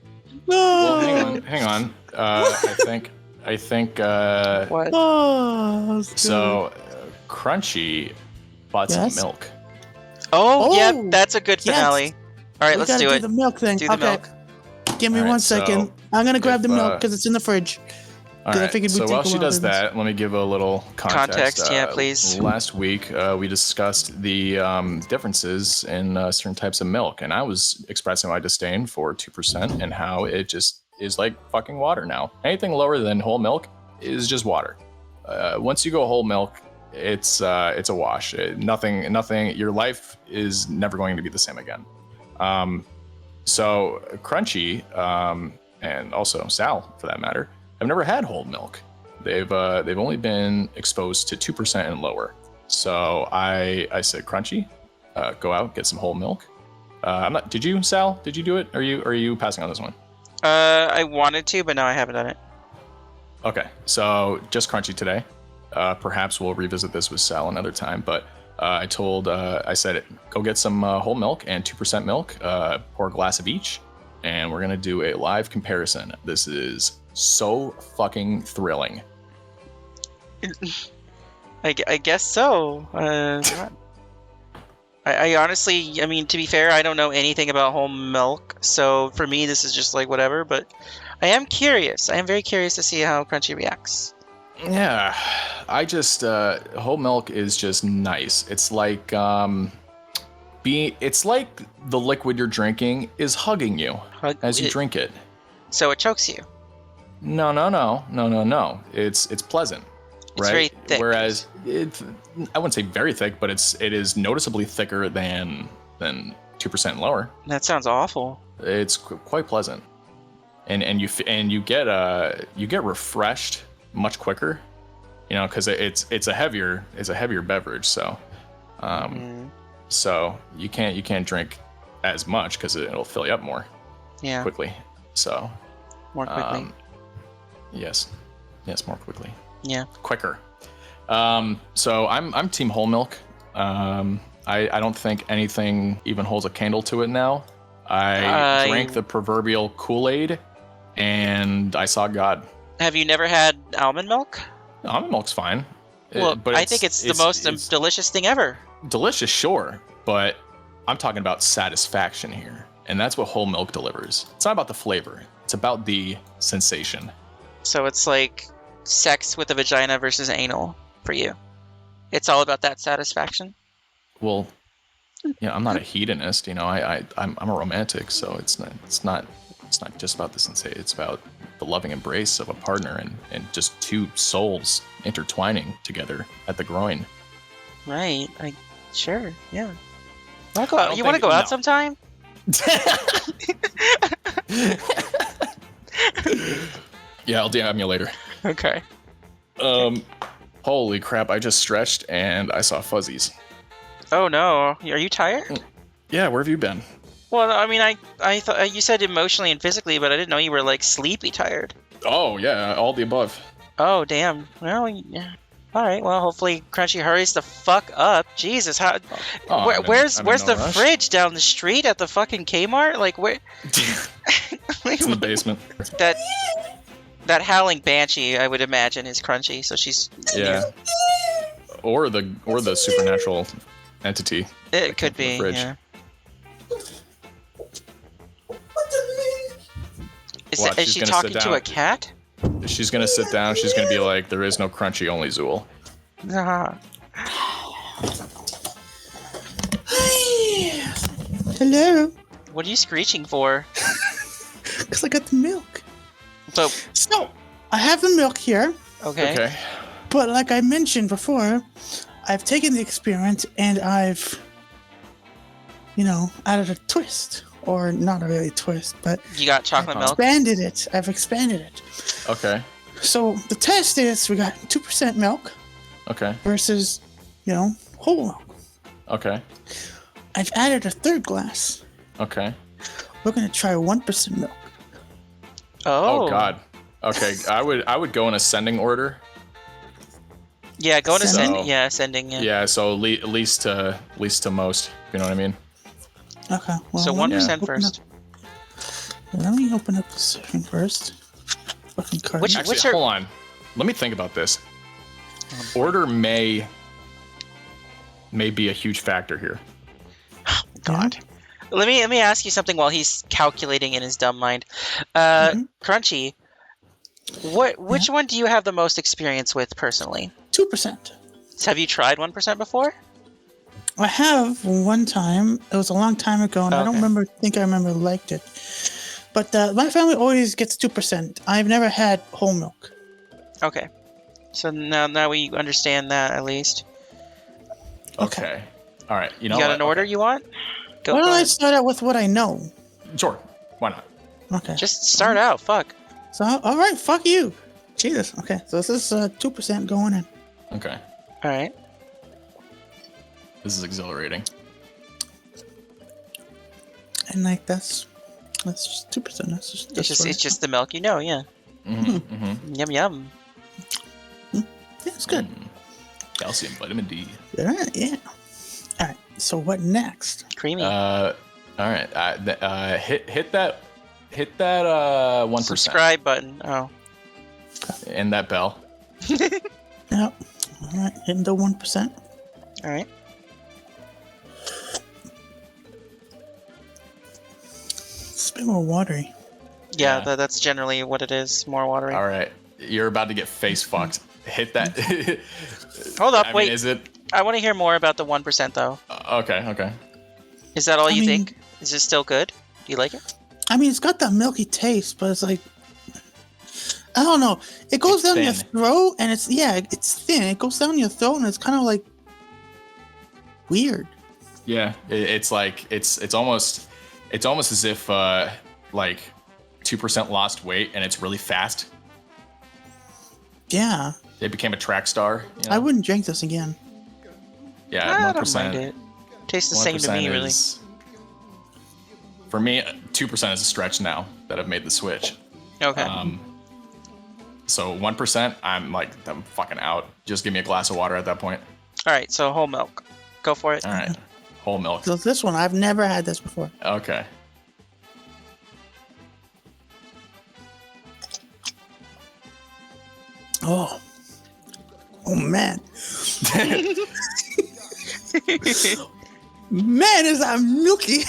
Well, hang on. I think. What? Oh, that was good. So, Crunchy bought Yes? some milk. Oh, Oh, yep, that's a good yes. finale. All right, We let's gotta do it. the milk thing. Do the Okay. milk. Give me All right, 1 second. so I'm gonna grab the if, milk because it's in the fridge. All I right. figured we'd So take while a she while does to do this. that, let me give a little Context, yeah, please. Last week, we discussed the differences in certain types of milk, and I was expressing my disdain for 2% and how it just is like fucking water now. Anything lower than whole milk is just water. Once you go whole milk, it's a wash. Nothing. Your life is never going to be the same again. So Crunchy, and also Sal, for that matter, have never had whole milk. They've only been exposed to 2% and lower. So I said, Crunchy, go out, get some whole milk. I'm not. Did you, Sal? Did you do it? Are you passing on this one? I wanted to, but no, I haven't done it. Okay, so just Crunchy today. Perhaps we'll revisit this with Sal another time. But I said, go get some whole milk and 2% milk. Pour a glass of each, and we're gonna do a live comparison. This is so fucking thrilling. I guess so. I honestly, I mean, to be fair, I don't know anything about whole milk, so for me, this is just like whatever. But I am curious. I am very curious to see how Crunchy reacts. Yeah, I just whole milk is just nice. It's like it's like the liquid you're drinking is hugging you as you drink it. So it chokes you. No. It's pleasant, It's right? very thick. Whereas I wouldn't say very thick, but it is noticeably thicker than 2% lower. That sounds awful. It's quite pleasant, and you get refreshed much quicker, because it's a heavier beverage, so so you can't drink as much because it'll fill you up more quickly. So More quickly. Yes, more quickly. Yeah. Quicker. So I'm team whole milk. I don't think anything even holds a candle to it now. I drank the proverbial Kool-Aid, and I saw God. Have you never had almond milk? Almond milk's fine. Well, but I think it's the most delicious thing ever. Delicious, sure, but I'm talking about satisfaction here, and that's what whole milk delivers. It's not about the flavor; it's about the sensation. So it's like sex with a vagina versus anal for you. It's all about that satisfaction. Well, I'm not a hedonist. I'm a romantic, so it's not just about the sensation. It's about the loving embrace of a partner and just two souls intertwining together at the groin. Right. Sure. Yeah. You want to go out sometime? Yeah, I'll DM you later. Okay. Holy crap! I just stretched and I saw fuzzies. Oh no! Are you tired? Yeah, where have you been? Well, I mean, I thought you said emotionally and physically, but I didn't know you were like sleepy tired. Oh yeah, all the above. Oh damn. Well, yeah. All right. Well, hopefully Crunchy hurries the fuck up. Jesus, how? Where's the rush. fridge down the street at the fucking Kmart? Like where? It's in the basement. That howling banshee, I would imagine, is Crunchy. So she's or the supernatural entity. It could in the be. fridge. Yeah. Watch, Is she talking to a cat? She's gonna sit down. She's gonna be like, "There is no Crunchy, only Zool." Uh-huh. Hello. What are you screeching for? Because I got the milk. But So, I have the milk here, okay. but like I mentioned before, I've taken the experiment and I've, added a twist. Or not a really twist, but You got chocolate milk? expanded it. I've expanded it. Okay. So the test is we got 2% milk Okay. versus, whole milk. Okay. I've added a third glass. Okay. We're gonna try 1% milk. Oh. Oh God. Okay. I would go in ascending order. Yeah, go to Ascending? ascending. Yeah, ascending. Yeah. Yeah. So least to most. You know what I mean? Okay. Well, So let me 1% open first. Let me open up the serving first. Fucking card. Which- Actually, hold on. Let me think about this. Order may be a huge factor here. God. Let me ask you something while he's calculating in his dumb mind. Crunchy, which one do you have the most experience with personally? 2%. Have you tried 1% before? I have one time. It was a long time ago, and I don't think I remember liked it. But my family always gets 2%. I've never had whole milk. Okay. So now we understand that at least. Okay. All right. You know You got what? an order you want? Go Why don't I ahead. start out with what I know? Sure. Why not? Okay. Just start out. Fuck. So, all right, fuck you. Jesus. Okay, so this is 2% going in. Okay. All right. This is exhilarating. And like that's just 2%. It's just the milk, yeah. Yum yum. Yeah, it's good. Calcium, vitamin D. All right, yeah. All right. So what next? Creamy. All right. Hit that 1%. Subscribe button. Oh. And that bell. Yep. All right, hitting the 1%. All right. It's a bit more watery. Yeah, Yeah. that's generally what it is. More watery. All right, you're about to get face fucked. Hit that. Hold up, I mean, wait. is it? I want to hear more about the 1% though. Okay. Is that all I you mean- think? Is it still good? Do you like it? I mean, it's got that milky taste, but it's like, I don't know. It goes It's down your thin. throat, and it's thin. It goes down your throat, and it's kind of like weird. Yeah, it's like it's almost as if like 2% lost weight and it's really fast. Yeah, They became a track star. You know? I wouldn't drink this again. Yeah, I 1%. don't mind it. Tastes the same to me, really. For me, 2% is a stretch now that I've made the switch. Okay. So 1%, I'm fucking out. Just give me a glass of water at that point. All right, so whole milk. Go for it. All right, whole milk. So this one, I've never had this before. Okay. Oh man. Man, is that milky?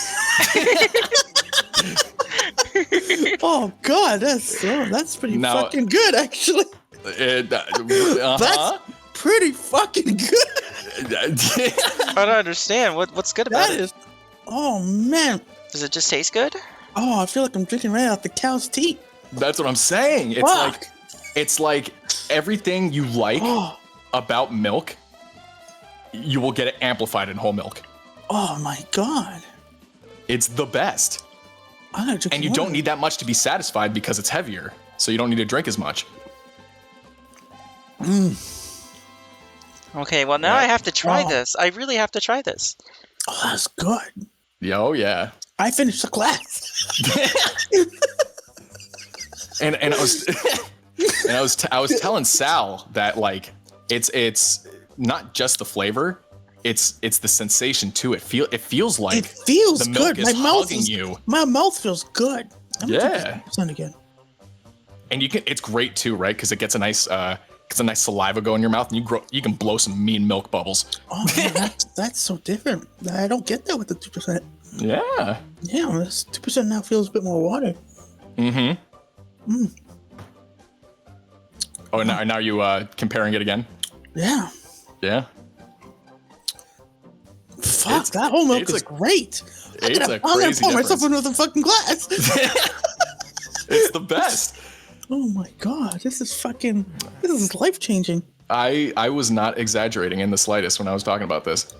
Oh god, that's pretty Now- fucking good, actually. That's pretty fucking good. I don't understand. What's good about That it? is. Oh man. Does it just taste good? Oh, I feel like I'm drinking right out the cow's teat. That's what I'm saying. Fuck. It's like everything you like Oh, about milk, you will get it amplified in whole milk. oh my god. It's the best. I gotta drink And you more. don't need that much to be satisfied because it's heavier. So you don't need to drink as much. Okay, well now Yeah. I have to try Oh. this. I really have to try this. Oh, that's good. Oh yeah. I finished the glass. And I was I was telling Sal that like it's not just the flavor, it's the sensation too. It feels like It feels the milk good. is My mouth hugging you. My mouth feels good. Let me Yeah. take this 1% again. And it's great too, right? Because it gets a nice saliva go in your mouth, and you can blow some mean milk bubbles. Oh man, that's so different. I don't get that with the 2%. Yeah. Yeah, this 2% now feels a bit more water. Mm-hmm. Oh, and now you comparing it again? Yeah. Yeah. Fuck, that whole milk it's is a- great. I'm it's gonna a pour crazy myself difference. another fucking glass. It's the best. Oh my god, this is life changing. I was not exaggerating in the slightest when I was talking about this.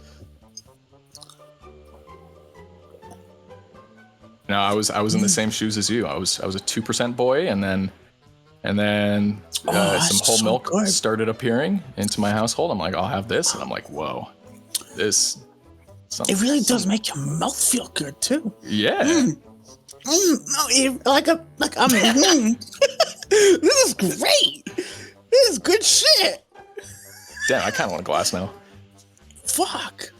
No, I was in the same shoes as you. I was a 2% boy, and then that's some whole so milk good. started appeering into my household. I'm like, I'll have this, and I'm like, whoa, this. It really does make your mouth feel good too. Yeah. This is great. This is good shit. Damn, I kind of want a glass now. Fuck.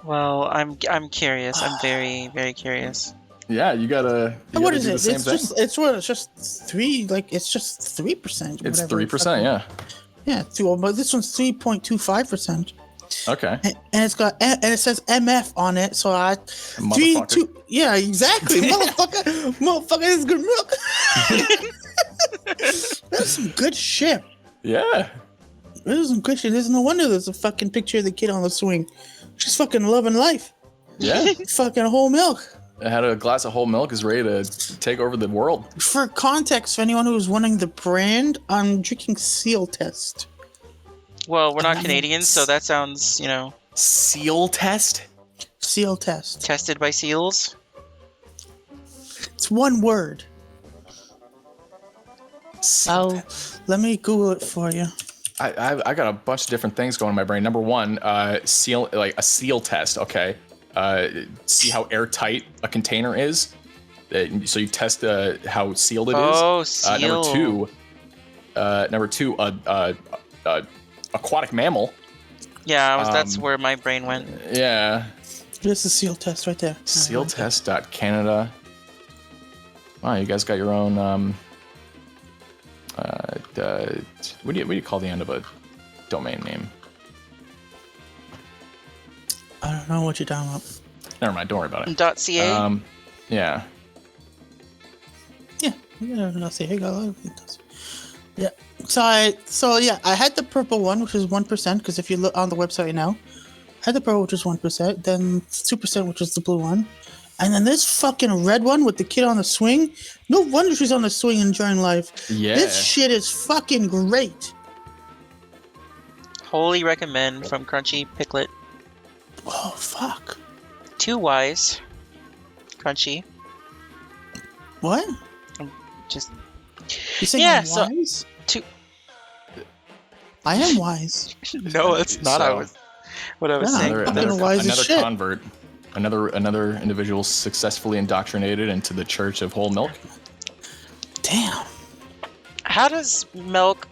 Well, I'm curious. I'm very, very curious. Yeah, you gotta. What is do it? the same It's thing. just 3%. It's just 3%. It's whatever. 3%. Yeah. Yeah, but this one's 3.25%. Okay. And it says MF on it, so I Motherfucker. yeah, exactly, motherfucker, this is good milk. That's some good shit. Yeah. This is some good shit. There's no wonder there's a fucking picture of the kid on the swing. She's fucking loving life. Yeah. Fucking whole milk. I had a glass of whole milk is ready to take over the world. For context, for anyone who's wondering the brand, I'm drinking Seal Test. Well, we're not Canadians, so that sounds, Seal test? Seal Test. tested by seals. It's one word. Seal Let me Google it for you. I got a bunch of different things going in my brain. Number one, seal, like a seal test. Okay, see how airtight a container is. So you test how sealed it is. Oh, seal. Number two, aquatic mammal. Yeah, that's where my brain went. Yeah, This is Seal Test right there. sealtest.canada. Wow, you guys got your own What do you call the end of a domain name? I don't know what you're talking about. Never mind. Don't worry about it. .ca. Yeah. Yeah, I'll see. Yeah. So I had the purple one, which is 1%, because if you look on the website now, I had the purple, which is 1%, then 2%, which is the blue one, and then this fucking red one with the kid on the swing. No wonder she's on the swing enjoying life. Yeah. This shit is fucking great. Wholly recommend from Crunchy Piglet. Oh fuck. 2 Ys. Crunchy. What? Just You saying Yeah, I'm so- wise? 2. I am wise. No, it's not. So- What I was Yeah. saying. Fucking wise as shit. convert. Another individual successfully indoctrinated into the Church of Whole Milk. Damn. How does milk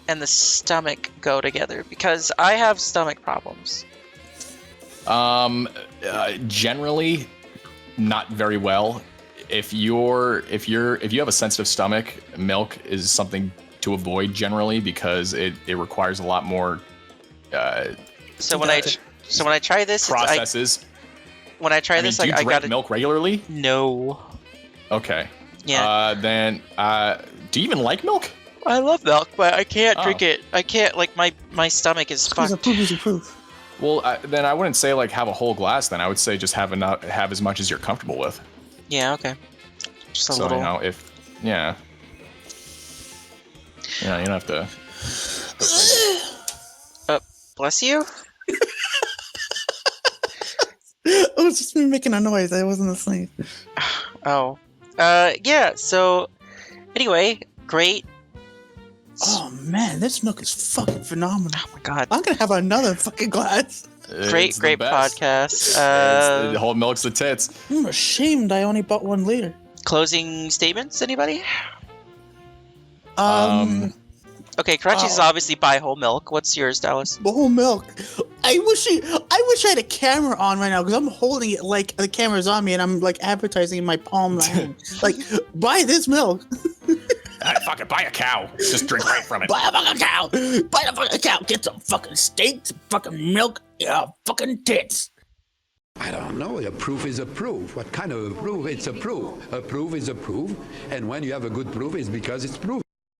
and the stomach go together? Because I have stomach problems. Generally, not very well. If you have a sensitive stomach, milk is something to avoid generally because it requires a lot more So when I try this, processes. when I try I mean, this, do you I drink gotta milk regularly? No. Okay. Yeah. Then do you even like milk? I love milk, but I can't Oh. drink it. I can't, like, my stomach is Please fucked. approve. Well, then I wouldn't say like have a whole glass. Then I would say just have as much as you're comfortable with. Yeah, okay. Just a So little. you know you don't have to. Bless you? It was just me making a noise. I wasn't listening. Oh. Yeah, so anyway, great. Oh man, this milk is fucking phenomenal. Oh my god. I'm gonna have another fucking glass. Great It's the best. podcast. The whole milk's the tits. I'm ashamed I only bought 1 liter. Closing statements, anybody? Um, Okay, Crunchy's obviously buy whole milk. What's yours, Dallas? Whole milk. I wish I had a camera on right now because I'm holding it like the camera's on me and I'm like advertising in my palm. Like, buy this milk. Fucking buy a cow. Just drink right from it. Buy a fucking cow. Buy a fucking cow. Get some fucking steak, some fucking milk, fucking tits. I don't know. A proof is a proof. What kind of a proof? It's a proof. A proof is a proof. And when you have a good proof, it's because it's proof.